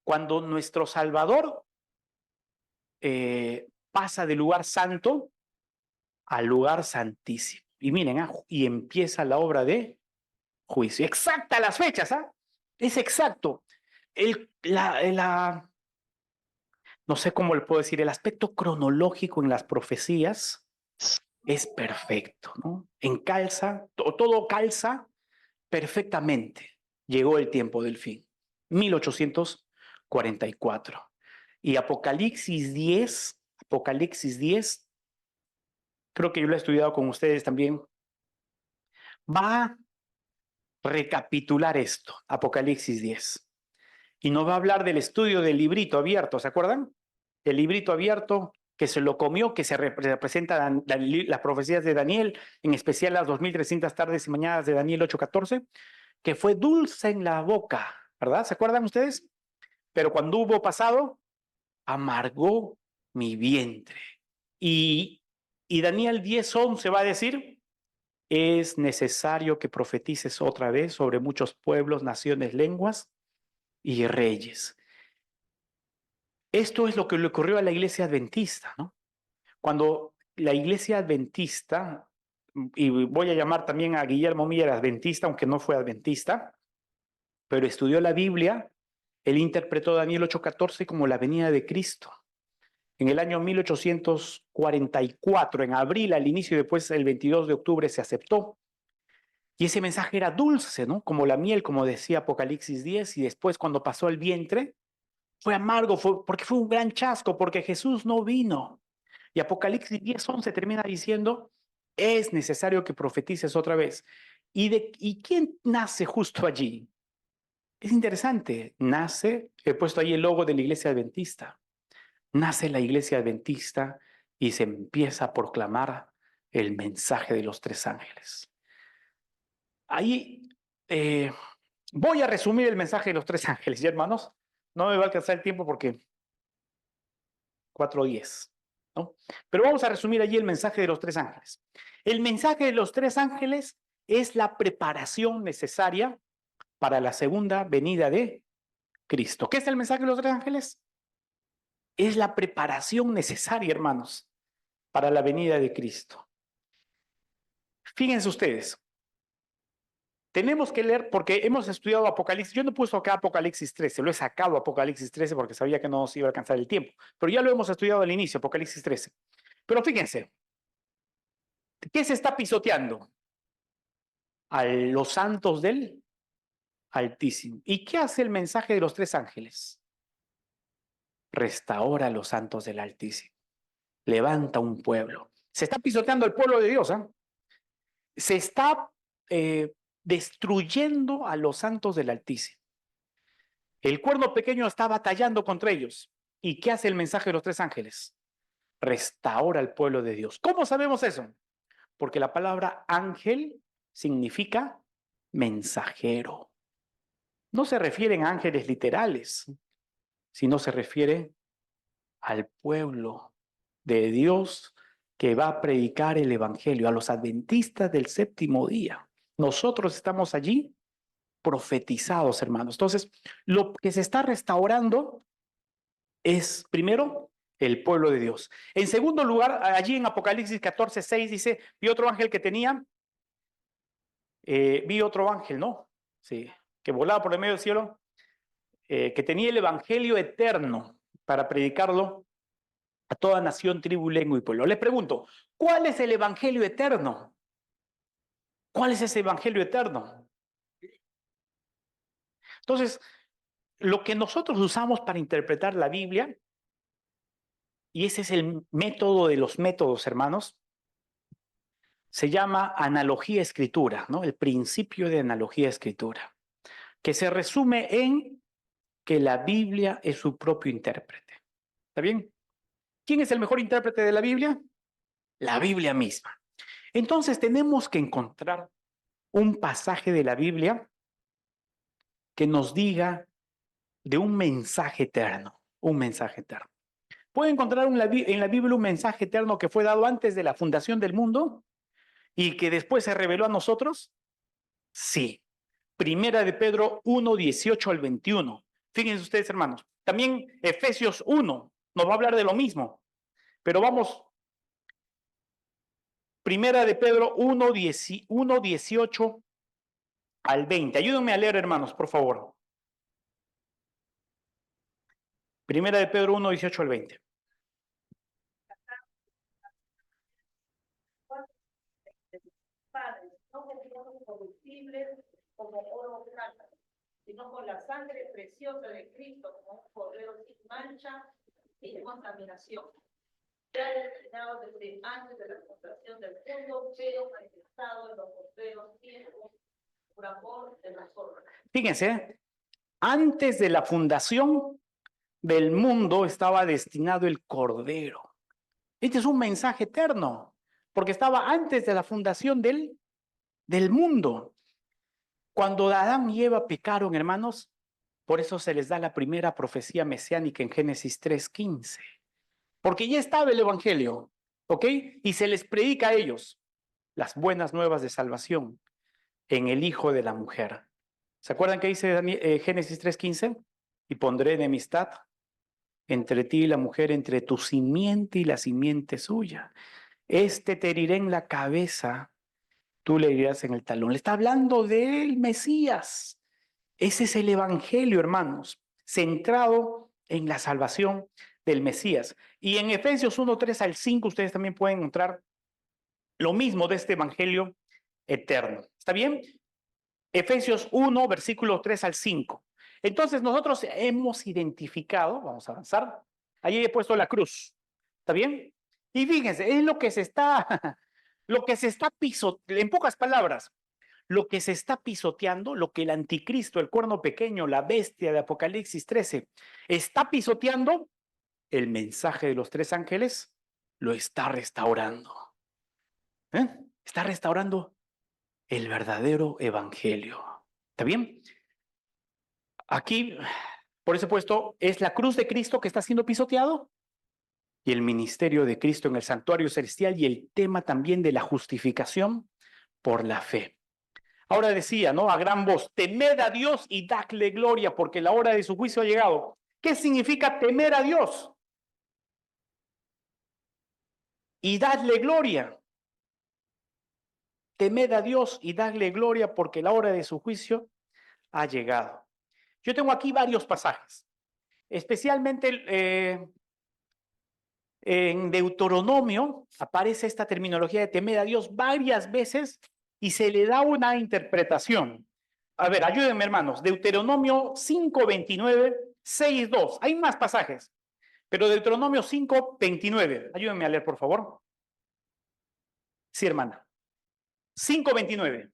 cuando nuestro Salvador pasa del lugar santo al lugar santísimo. Y miren, y empieza la obra de juicio. Exacta las fechas, ¿ah? Es exacto. No sé cómo le puedo decir, el aspecto cronológico en las profecías es perfecto, ¿no? Todo calza perfectamente. Llegó el tiempo del fin, 1844. Y Apocalipsis 10, creo que yo lo he estudiado con ustedes también, va a recapitular esto, Apocalipsis 10. Y nos va a hablar del estudio del librito abierto, ¿se acuerdan? El librito abierto que se lo comió, que se representa las profecías de Daniel, en especial las 2300 tardes y mañanas de Daniel 8:14, que fue dulce en la boca, ¿verdad? ¿Se acuerdan ustedes? Pero cuando hubo pasado, amargó mi vientre. Y Daniel 10:11 va a decir, es necesario que profetices otra vez sobre muchos pueblos, naciones, lenguas y reyes. Esto es lo que le ocurrió a la iglesia adventista, ¿no? Cuando la iglesia adventista, y voy a llamar también a Guillermo Miller adventista, aunque no fue adventista, pero estudió la Biblia, él interpretó Daniel 8:14 como la venida de Cristo. En el año 1844, en abril, al inicio, y después el 22 de octubre se aceptó. Y ese mensaje era dulce, ¿no? Como la miel, como decía Apocalipsis 10, y después cuando pasó el vientre, fue amargo, porque fue un gran chasco, porque Jesús no vino. Y Apocalipsis 10:11 termina diciendo, es necesario que profetices otra vez. ¿Y quién nace justo allí? Es interesante, he puesto ahí el logo de la iglesia adventista. Nace la iglesia adventista y se empieza a proclamar el mensaje de los tres ángeles. Ahí voy a resumir el mensaje de los tres ángeles, ¿ya, hermanos? No me va a alcanzar el tiempo porque 4:10, ¿no? Pero vamos a resumir allí el mensaje de los tres ángeles. El mensaje de los tres ángeles es la preparación necesaria para la segunda venida de Cristo. ¿Qué es el mensaje de los tres ángeles? Es la preparación necesaria, hermanos, para la venida de Cristo. Fíjense ustedes, tenemos que leer, porque hemos estudiado Apocalipsis. Yo no he puesto acá Apocalipsis 13, lo he sacado Apocalipsis 13 porque sabía que no nos iba a alcanzar el tiempo. Pero ya lo hemos estudiado al inicio, Apocalipsis 13. Pero fíjense, ¿qué se está pisoteando? A los santos del Altísimo. ¿Y qué hace el mensaje de los tres ángeles? Restaura a los santos del Altísimo. Levanta un pueblo. Se está pisoteando el pueblo de Dios, ¿eh? Se está destruyendo a los santos del Altísimo. El cuerno pequeño está batallando contra ellos. ¿Y qué hace el mensaje de los tres ángeles? Restaura al pueblo de Dios. ¿Cómo sabemos eso? Porque la palabra ángel significa mensajero. No se refieren a ángeles literales, sino se refiere al pueblo de Dios que va a predicar el evangelio, a los adventistas del séptimo día. Nosotros estamos allí profetizados, hermanos. Entonces, lo que se está restaurando es, primero, el pueblo de Dios. En segundo lugar, allí en Apocalipsis 14:6 dice, vi otro ángel que tenía, vi otro ángel, ¿no? Sí, que volaba por el medio del cielo, que tenía el evangelio eterno para predicarlo a toda nación, tribu, lengua y pueblo. Les pregunto, ¿cuál es el evangelio eterno? ¿Cuál es ese evangelio eterno? Entonces, lo que nosotros usamos para interpretar la Biblia, y ese es el método de los métodos, hermanos, se llama analogía escritura, ¿no? El principio de analogía escritura, que se resume en que la Biblia es su propio intérprete. ¿Está bien? ¿Quién es el mejor intérprete de la Biblia? La Biblia misma. Entonces tenemos que encontrar un pasaje de la Biblia que nos diga de un mensaje eterno, un mensaje eterno. ¿Puede encontrar en la Biblia un mensaje eterno que fue dado antes de la fundación del mundo y que después se reveló a nosotros? Sí. Primera de Pedro 1, 18 al 21. Fíjense ustedes, hermanos. También Efesios 1 nos va a hablar de lo mismo. Pero vamos. Primera de Pedro 1, 18 al 20. Ayúdenme a leer, hermanos, por favor. Primera de Pedro 1, 18 al 20. Padres, no con cosas corruptibles como oro o plata, sino con la sangre preciosa de Cristo, como un cordero sin mancha y de contaminación, ya destinado desde antes de la fundación del mundo, pero manifestado en los postreros tiempos por amor de nosotros. Fíjense, antes de la fundación del mundo estaba destinado el cordero. Este es un mensaje eterno, porque estaba antes de la fundación del mundo. Cuando Adán y Eva pecaron, hermanos, por eso se les da la primera profecía mesiánica en Génesis 3:15. Porque ya estaba el evangelio, ¿ok? Y se les predica a ellos las buenas nuevas de salvación en el Hijo de la Mujer. ¿Se acuerdan qué dice Génesis 3:15? Y pondré enemistad entre ti y la mujer, entre tu simiente y la simiente suya. Este te herirá en la cabeza, tú le herirás en el talón. Le está hablando del Mesías. Ese es el evangelio, hermanos, centrado en la salvación del Mesías. Y en Efesios 1, 3 al 5, ustedes también pueden encontrar lo mismo de este evangelio eterno. ¿Está bien? Efesios 1, versículo 3 al 5. Entonces nosotros hemos identificado, vamos a avanzar, allí he puesto la cruz. ¿Está bien? Y fíjense, es lo que se está pisoteando, en pocas palabras, lo que se está pisoteando, lo que el anticristo, el cuerno pequeño, la bestia de Apocalipsis 13, está pisoteando, el mensaje de los tres ángeles lo está restaurando. Está restaurando el verdadero evangelio. ¿Está bien? Aquí, por ese puesto, es la cruz de Cristo que está siendo pisoteado y el ministerio de Cristo en el santuario celestial y el tema también de la justificación por la fe. Ahora decía, ¿no? A gran voz, temed a Dios y dadle gloria porque la hora de su juicio ha llegado. ¿Qué significa temer a Dios? Y dadle gloria. Temed a Dios y dadle gloria porque la hora de su juicio ha llegado. Yo tengo aquí varios pasajes, especialmente en Deuteronomio aparece esta terminología de temer a Dios varias veces y se le da una interpretación. A ver, ayúdenme, hermanos. Deuteronomio 5:29, 6:2. Hay más pasajes, pero Deuteronomio 5:29. Ayúdenme a leer, por favor. Sí, hermana. 5:29.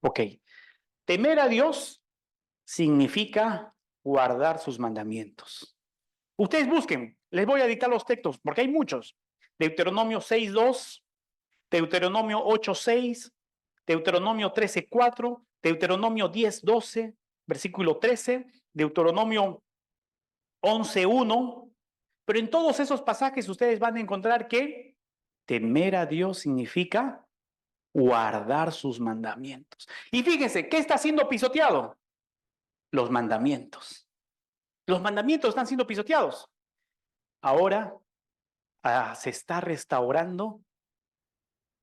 Ok. Temer a Dios significa guardar sus mandamientos. Ustedes busquen, les voy a dictar los textos, porque hay muchos. Deuteronomio 6:2, Deuteronomio 8:6, Deuteronomio 13:4, Deuteronomio 10:12, versículo 13, Deuteronomio 11:1. Pero en todos esos pasajes ustedes van a encontrar que temer a Dios significa guardar sus mandamientos. Y fíjense, ¿qué está siendo pisoteado? Los mandamientos. Los mandamientos están siendo pisoteados. Ahora se está restaurando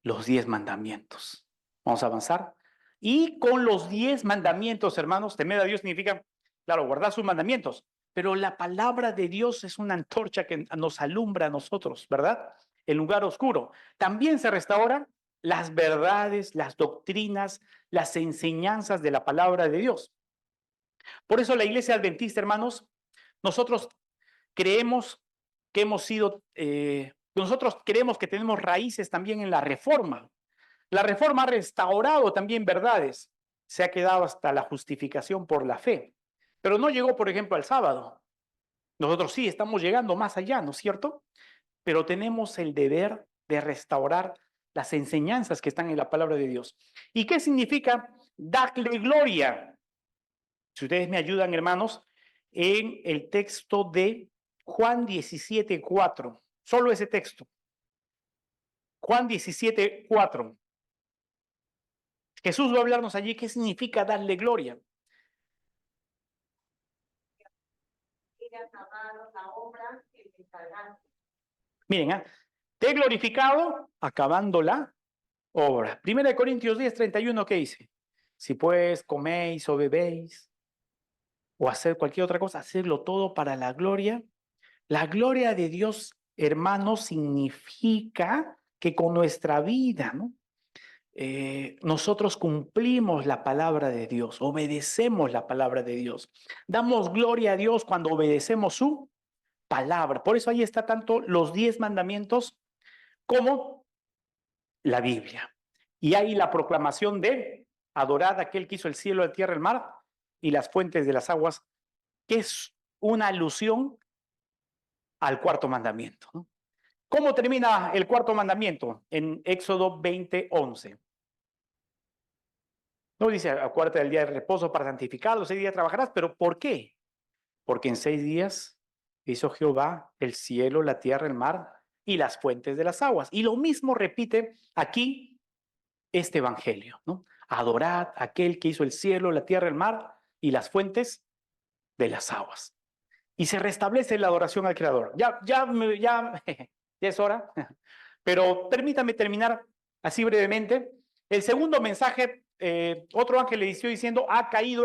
los 10 mandamientos. Vamos a avanzar. Y con los 10 mandamientos, hermanos, temer a Dios significa, claro, guardar sus mandamientos. Pero la palabra de Dios es una antorcha que nos alumbra a nosotros, ¿verdad? El lugar oscuro. También se restauran las verdades, las doctrinas, las enseñanzas de la palabra de Dios. Por eso la iglesia adventista, hermanos, nosotros creemos que hemos sido, nosotros creemos que tenemos raíces también en la Reforma. La Reforma ha restaurado también verdades. Se ha quedado hasta la justificación por la fe. Pero no llegó, por ejemplo, al sábado. Nosotros sí estamos llegando más allá, ¿no es cierto? Pero tenemos el deber de restaurar las enseñanzas que están en la palabra de Dios. ¿Y qué significa darle gloria? Si ustedes me ayudan, hermanos, en el texto de Juan 17:4. Solo ese texto. Juan 17:4. Jesús va a hablarnos allí qué significa darle gloria. La obra que te encargaste. Miren, te he glorificado acabando la obra. 1 Corintios 10:31, ¿qué dice? Si pues coméis o bebéis o hacer cualquier otra cosa, hacerlo todo para la gloria. La gloria de Dios, hermanos, significa que con nuestra vida, ¿no? Nosotros cumplimos la palabra de Dios, obedecemos la palabra de Dios. Damos gloria a Dios cuando obedecemos su palabra. Por eso ahí está tanto los 10 mandamientos como la Biblia. Y hay la proclamación de adorad a aquel que hizo el cielo, la tierra, el mar y las fuentes de las aguas, que es una alusión al cuarto mandamiento, ¿no? ¿Cómo termina el cuarto mandamiento? En Éxodo 20:11. No dice, acuérdate del día de reposo para santificarlo, 6 días trabajarás, pero ¿por qué? Porque en 6 días hizo Jehová el cielo, la tierra, el mar y las fuentes de las aguas. Y lo mismo repite aquí este evangelio, ¿no? Adorad a aquel que hizo el cielo, la tierra, el mar y las fuentes de las aguas. Y se restablece la adoración al Creador. Ya es hora, pero permítame terminar así brevemente. El segundo mensaje, otro ángel le dijo diciendo, ha caído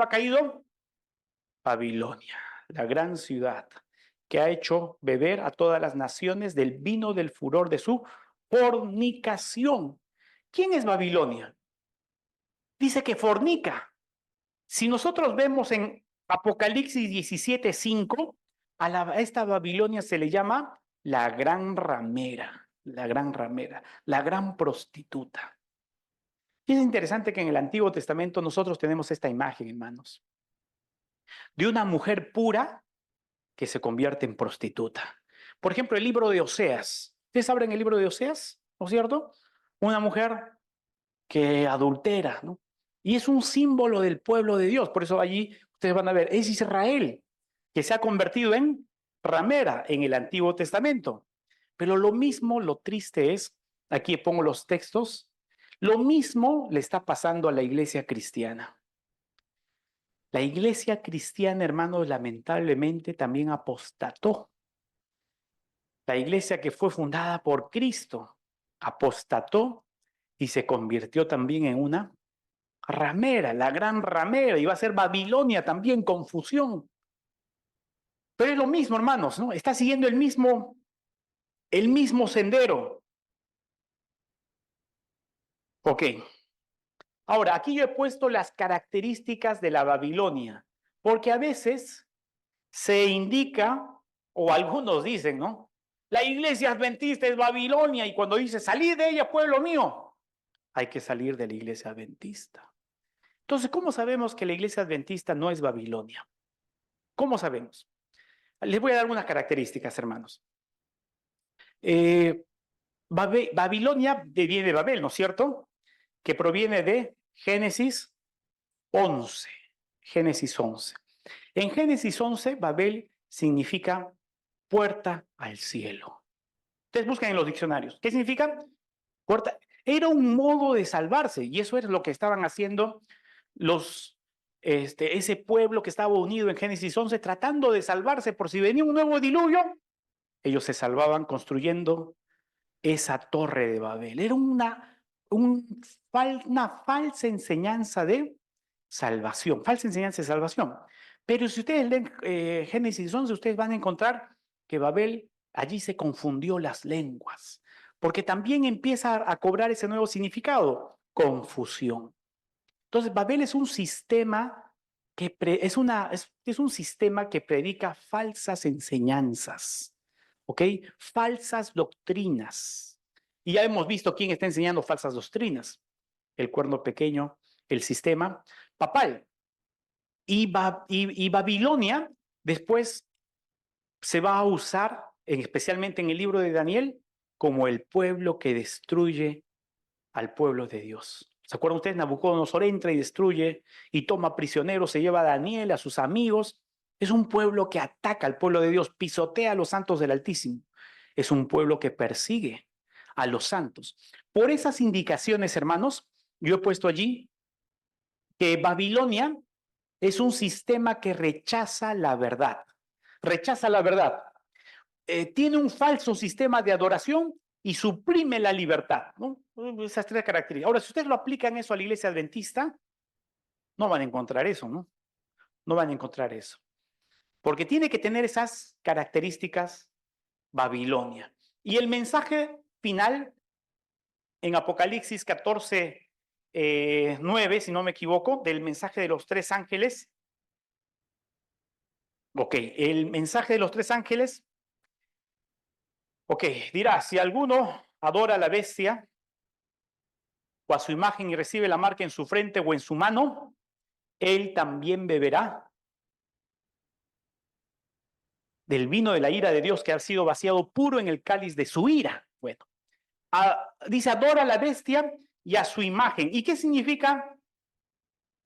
Babilonia, la gran ciudad, que ha hecho beber a todas las naciones del vino del furor de su fornicación. ¿Quién es Babilonia? Dice que fornica. Si nosotros vemos en Apocalipsis 17:5, a esta Babilonia se le llama la gran ramera, la gran prostituta. Y es interesante que en el Antiguo Testamento nosotros tenemos esta imagen, hermanos, de una mujer pura que se convierte en prostituta. Por ejemplo, el libro de Oseas. ¿Ustedes abren el libro de Oseas? ¿No es cierto? Una mujer que adultera, ¿no? Y es un símbolo del pueblo de Dios. Por eso allí ustedes van a ver, es Israel, que se ha convertido en ramera en el Antiguo Testamento. Pero lo mismo, lo triste es, aquí pongo los textos, lo mismo le está pasando a la iglesia cristiana. La iglesia cristiana, hermanos, lamentablemente también apostató. La iglesia que fue fundada por Cristo apostató y se convirtió también en una ramera, la gran ramera, y va a ser Babilonia también, confusión. Pero es lo mismo, hermanos, ¿no? Está siguiendo el mismo sendero. Ok. Ahora, aquí yo he puesto las características de la Babilonia, porque a veces se indica, o algunos dicen, ¿no? La iglesia adventista es Babilonia, y cuando dice, salid de ella, pueblo mío, hay que salir de la iglesia adventista. Entonces, ¿cómo sabemos que la iglesia adventista no es Babilonia? ¿Cómo sabemos? Les voy a dar unas características, hermanos. Babilonia viene de Babel, ¿no es cierto? Que proviene de Génesis 11. Génesis 11. En Génesis 11, Babel significa puerta al cielo. Ustedes buscan en los diccionarios. ¿Qué significa? Puerta. Era un modo de salvarse, y eso es lo que estaban haciendo ese pueblo que estaba unido en Génesis 11, tratando de salvarse por si venía un nuevo diluvio. Ellos se salvaban construyendo esa torre de Babel. Era una falsa enseñanza de salvación, falsa enseñanza de salvación. Pero si ustedes leen Génesis 11, ustedes van a encontrar que Babel, allí se confundió las lenguas, porque también empieza a cobrar ese nuevo significado, confusión. Entonces, Babel es un sistema es un sistema que predica falsas enseñanzas, ¿ok? Falsas doctrinas. Y ya hemos visto quién está enseñando falsas doctrinas. El cuerno pequeño, el sistema papal. Y Babilonia después se va a usar, especialmente en el libro de Daniel, como el pueblo que destruye al pueblo de Dios. ¿Se acuerdan ustedes? Nabucodonosor entra y destruye y toma prisioneros, se lleva a Daniel, a sus amigos. Es un pueblo que ataca al pueblo de Dios, pisotea a los santos del Altísimo. Es un pueblo que persigue a los santos. Por esas indicaciones, hermanos, yo he puesto allí que Babilonia es un sistema que rechaza la verdad. Rechaza la verdad. Tiene un falso sistema de adoración y suprime la libertad, ¿no? Esas tres características. Ahora, si ustedes lo aplican eso a la iglesia adventista, no van a encontrar eso, ¿no? No van a encontrar eso. Porque tiene que tener esas características Babilonia. Y el mensaje final en Apocalipsis 14, 9, si no me equivoco, del mensaje de los tres ángeles. Ok, el mensaje de los tres ángeles. Ok, dirá, si alguno adora a la bestia o a su imagen y recibe la marca en su frente o en su mano, él también beberá del vino de la ira de Dios que ha sido vaciado puro en el cáliz de su ira. Bueno, dice, adora a la bestia y a su imagen. ¿Y qué significa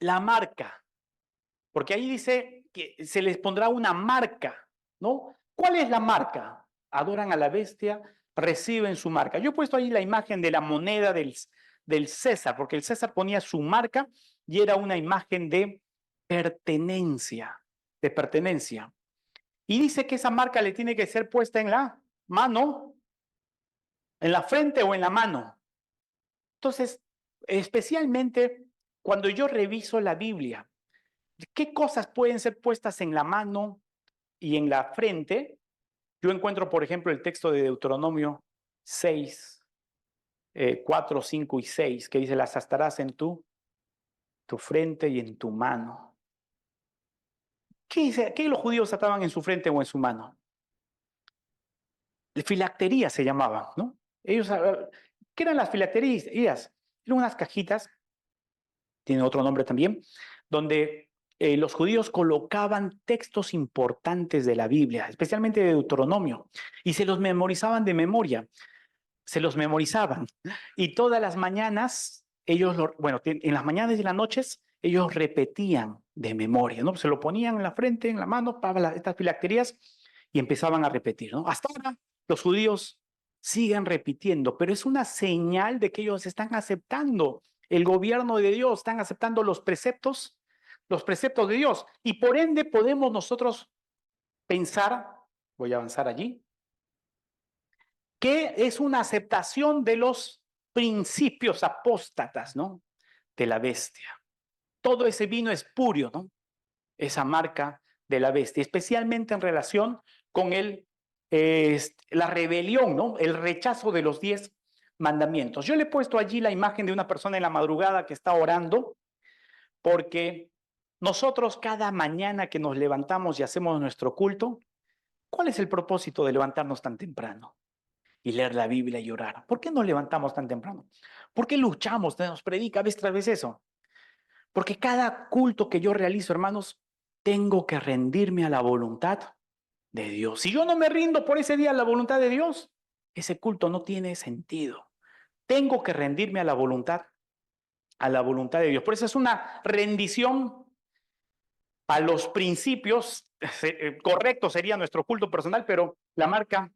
la marca? Porque ahí dice que se les pondrá una marca, ¿no? ¿Cuál es la marca? Adoran a la bestia, reciben su marca. Yo he puesto ahí la imagen de la moneda del César, porque el César ponía su marca y era una imagen de pertenencia, de pertenencia. Y dice que esa marca le tiene que ser puesta en la mano, en la frente o en la mano. Entonces, especialmente cuando yo reviso la Biblia, ¿qué cosas pueden ser puestas en la mano y en la frente? Yo encuentro, por ejemplo, el texto de Deuteronomio 6, 4, 5 y 6, que dice, las astarás en tu frente y en tu mano. ¿Qué dice? ¿Qué los judíos ataban en su frente o en su mano? Filactería se llamaban, ¿no? Ellos, ¿qué eran las filacterías? Eran unas cajitas, tiene otro nombre también, donde los judíos colocaban textos importantes de la Biblia, especialmente de Deuteronomio, y se los memorizaban de memoria, se los memorizaban. Y todas las mañanas, en las mañanas y en las noches, ellos repetían de memoria, ¿no? Se lo ponían en la frente, en la mano, para estas filacterías, y empezaban a repetir, ¿no? Hasta ahora, los judíos siguen repitiendo, pero es una señal de que ellos están aceptando el gobierno de Dios, están aceptando los preceptos de Dios. Y por ende podemos nosotros pensar, voy a avanzar allí, que es una aceptación de los principios apóstatas, ¿no? De la bestia. Todo ese vino espurio, ¿no? Esa marca de la bestia, especialmente en relación con la rebelión, ¿no? El rechazo de los 10 mandamientos. Yo le he puesto allí la imagen de una persona en la madrugada que está orando, porque nosotros cada mañana que nos levantamos y hacemos nuestro culto, ¿cuál es el propósito de levantarnos tan temprano y leer la Biblia y orar? ¿Por qué nos levantamos tan temprano? ¿Por qué luchamos, nos predica vez tras vez eso? Porque cada culto que yo realizo, hermanos, tengo que rendirme a la voluntad de Dios. Si yo no me rindo por ese día a la voluntad de Dios, ese culto no tiene sentido. Tengo que rendirme a la voluntad de Dios. Por eso es una rendición a los principios. Correcto sería nuestro culto personal, pero la marca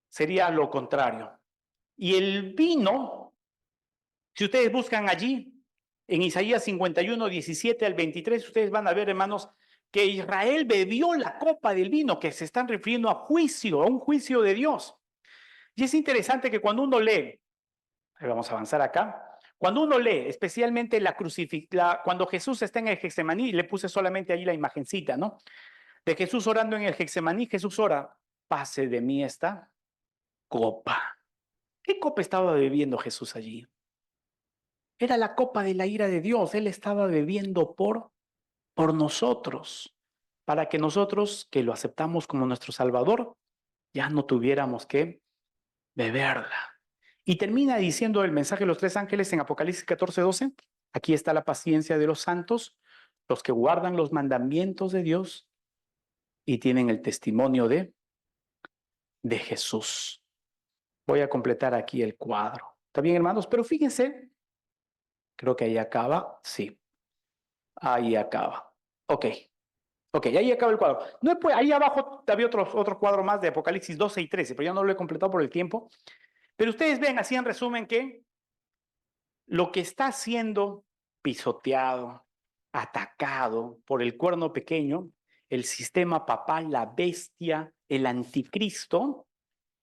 sería lo contrario. Y el vino, si ustedes buscan allí, en Isaías 51, 17 al 23, ustedes van a ver, hermanos, que Israel bebió la copa del vino, que se están refiriendo a juicio, a un juicio de Dios. Y es interesante que cuando uno lee, vamos a avanzar acá, cuando uno lee, especialmente cuando Jesús está en el Getsemaní, le puse solamente allí la imagencita, ¿no? De Jesús orando en el Getsemaní, Jesús ora, pase de mí esta copa. ¿Qué copa estaba bebiendo Jesús allí? Era la copa de la ira de Dios. Él estaba bebiendo por nosotros, para que nosotros, que lo aceptamos como nuestro Salvador, ya no tuviéramos que beberla. Y termina diciendo el mensaje de los tres ángeles en Apocalipsis 14:12. Aquí está la paciencia de los santos, los que guardan los mandamientos de Dios y tienen el testimonio de Jesús. Voy a completar aquí el cuadro. ¿Está bien, hermanos? Pero fíjense, creo que ahí acaba. Sí, ahí acaba. Ok, ahí acaba el cuadro. No, ahí abajo había otro cuadro más de Apocalipsis 12 y 13, pero ya no lo he completado por el tiempo. Pero ustedes ven así en resumen que lo que está siendo pisoteado, atacado por el cuerno pequeño, el sistema papal, la bestia, el anticristo,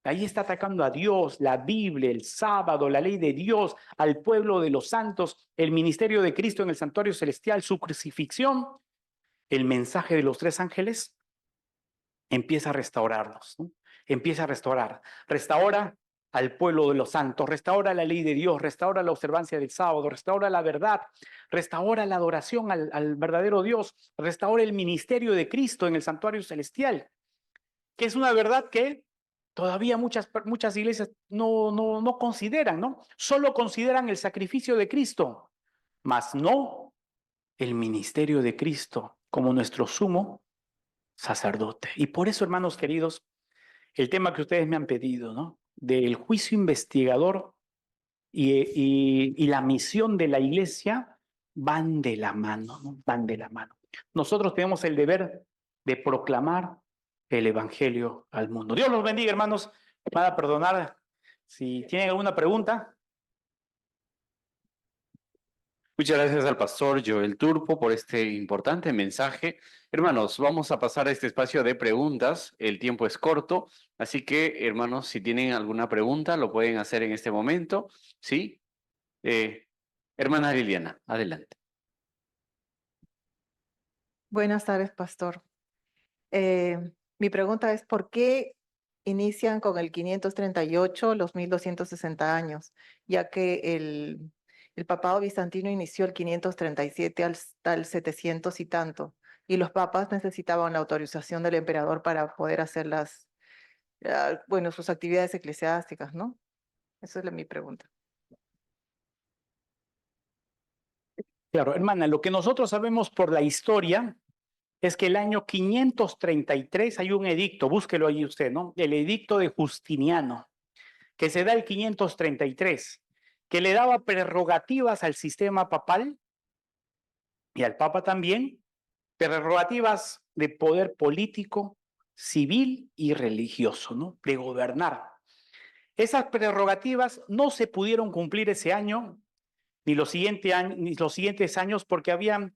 ahí está atacando a Dios, la Biblia, el sábado, la ley de Dios, al pueblo de los santos, el ministerio de Cristo en el santuario celestial, su crucifixión. El mensaje de los tres ángeles empieza a restaurarnos, ¿no? Empieza a restaura al pueblo de los santos, restaura la ley de Dios, restaura la observancia del sábado, restaura la verdad, restaura la adoración al verdadero Dios, restaura el ministerio de Cristo en el santuario celestial, que es una verdad que todavía muchas iglesias no consideran, ¿no? Solo consideran el sacrificio de Cristo, mas no el ministerio de Cristo como nuestro sumo sacerdote. Y por eso, hermanos queridos, el tema que ustedes me han pedido, ¿no? Del juicio investigador y la misión de la iglesia van de la mano, ¿no? Van de la mano. Nosotros tenemos el deber de proclamar el evangelio al mundo. Dios los bendiga, hermanos. Van a perdonar si tienen alguna pregunta. Muchas gracias al pastor Joel Turpo por este importante mensaje. Hermanos, vamos a pasar a este espacio de preguntas. El tiempo es corto, así que, hermanos, si tienen alguna pregunta, lo pueden hacer en este momento. ¿Sí? Hermana Liliana, adelante. Buenas tardes, pastor. Mi pregunta es, ¿por qué inician con el 538 los 1260 años? Ya que el papado bizantino inició el 537 hasta el 700 y tanto, y los papas necesitaban la autorización del emperador para poder hacer sus actividades eclesiásticas, ¿no? Esa es mi pregunta. Claro, hermana, lo que nosotros sabemos por la historia es que el año 533 hay un edicto, búsquelo ahí usted, ¿no? El edicto de Justiniano, que se da el 533, que le daba prerrogativas al sistema papal y al papa también, prerrogativas de poder político, civil y religioso, ¿no? De gobernar. Esas prerrogativas no se pudieron cumplir ese año, ni los siguientes años, porque había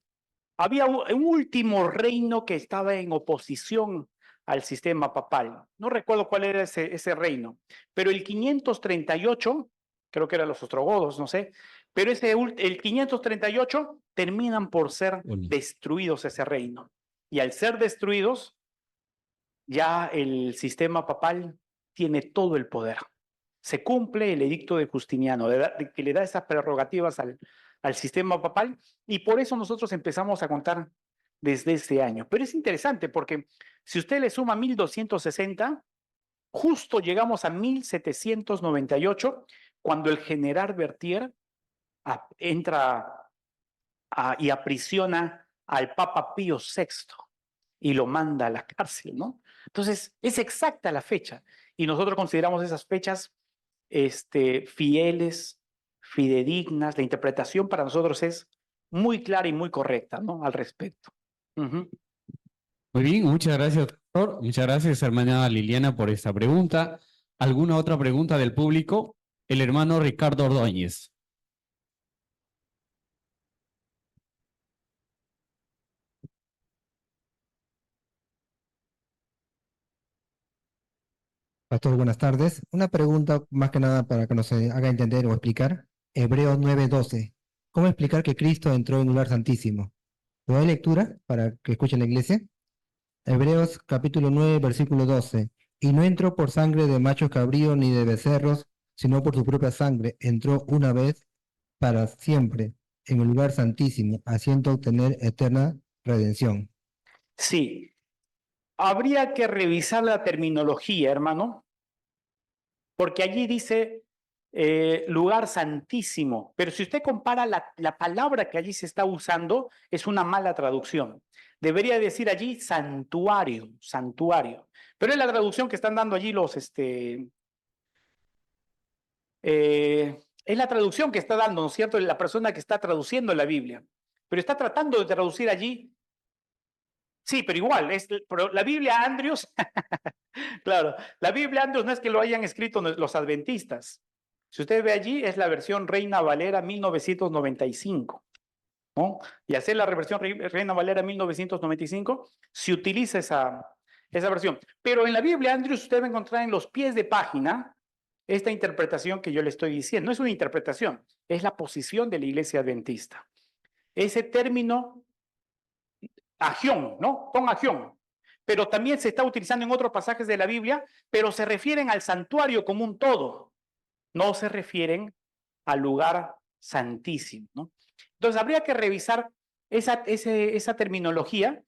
un último reino que estaba en oposición al sistema papal. No recuerdo cuál era ese reino, pero el 538, creo que eran los ostrogodos, no sé, pero el 538 terminan por ser destruidos ese reino. Y al ser destruidos, ya el sistema papal tiene todo el poder. Se cumple el edicto de Justiniano, que le da esas prerrogativas al sistema papal, y por eso nosotros empezamos a contar desde ese año. Pero es interesante porque si usted le suma 1260, justo llegamos a 1798, cuando el general Berthier entra y aprisiona al Papa Pío VI y lo manda a la cárcel, ¿no? Entonces, es exacta la fecha y nosotros consideramos esas fechas fieles, fidedignas. La interpretación para nosotros es muy clara y muy correcta, ¿no? Al respecto. Ujú. Muy bien, muchas gracias, doctor. Muchas gracias, hermana Liliana, por esta pregunta. ¿Alguna otra pregunta del público? El hermano Ricardo Ordóñez. Pastor, buenas tardes. Una pregunta más que nada para que nos haga entender o explicar. Hebreos 9:12. ¿Cómo explicar que Cristo entró en un lugar santísimo? ¿Lo hay lectura para que escuchen la iglesia? Hebreos capítulo 9, versículo 12. Y no entró por sangre de machos cabríos ni de becerros, sino por su propia sangre. Entró una vez para siempre en el lugar santísimo, haciendo obtener eterna redención. Sí, habría que revisar la terminología, hermano, porque allí dice lugar santísimo, pero si usted compara la palabra que allí se está usando, es una mala traducción. Debería decir allí santuario, santuario. Pero es la traducción que están dando allí es la traducción que está dando, ¿no es cierto?, la persona que está traduciendo la Biblia. Pero está tratando de traducir allí. Sí, pero igual, pero la Biblia Andrews, claro, la Biblia Andrews no es que lo hayan escrito los adventistas. Si usted ve allí, es la versión Reina Valera 1995, ¿no? Y hacer la reversión Reina Valera 1995, se utiliza esa versión. Pero en la Biblia Andrews usted va a encontrar en los pies de página esta interpretación que yo le estoy diciendo. No es una interpretación, es la posición de la iglesia adventista. Ese término agión, ¿no? Con agión. Pero también se está utilizando en otros pasajes de la Biblia, pero se refieren al santuario como un todo. No se refieren al lugar santísimo, ¿no? Entonces habría que revisar esa terminología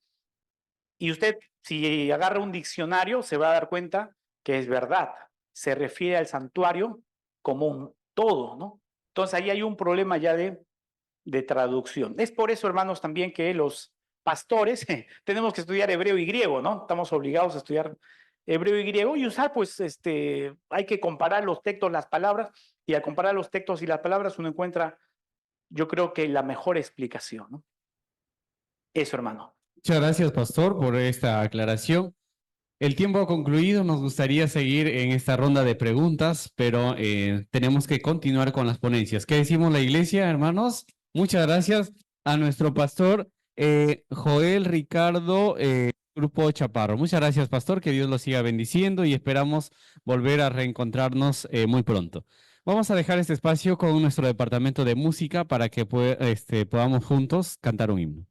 y usted, si agarra un diccionario, se va a dar cuenta que es verdad. Se refiere al santuario como un todo, ¿no? Entonces ahí hay un problema ya de traducción. Es por eso, hermanos, también que los pastores tenemos que estudiar hebreo y griego, ¿no? Estamos obligados a estudiar hebreo y griego y usar, pues, hay que comparar los textos, las palabras, y al comparar los textos y las palabras uno encuentra, yo creo que la mejor explicación, ¿no? Eso, hermano. Muchas gracias, pastor, por esta aclaración. El tiempo ha concluido, nos gustaría seguir en esta ronda de preguntas, pero tenemos que continuar con las ponencias. ¿Qué decimos la iglesia, hermanos? Muchas gracias a nuestro pastor Joel Ricardo Grupo Chaparro. Muchas gracias, pastor, que Dios lo siga bendiciendo y esperamos volver a reencontrarnos muy pronto. Vamos a dejar este espacio con nuestro departamento de música para que podamos juntos cantar un himno.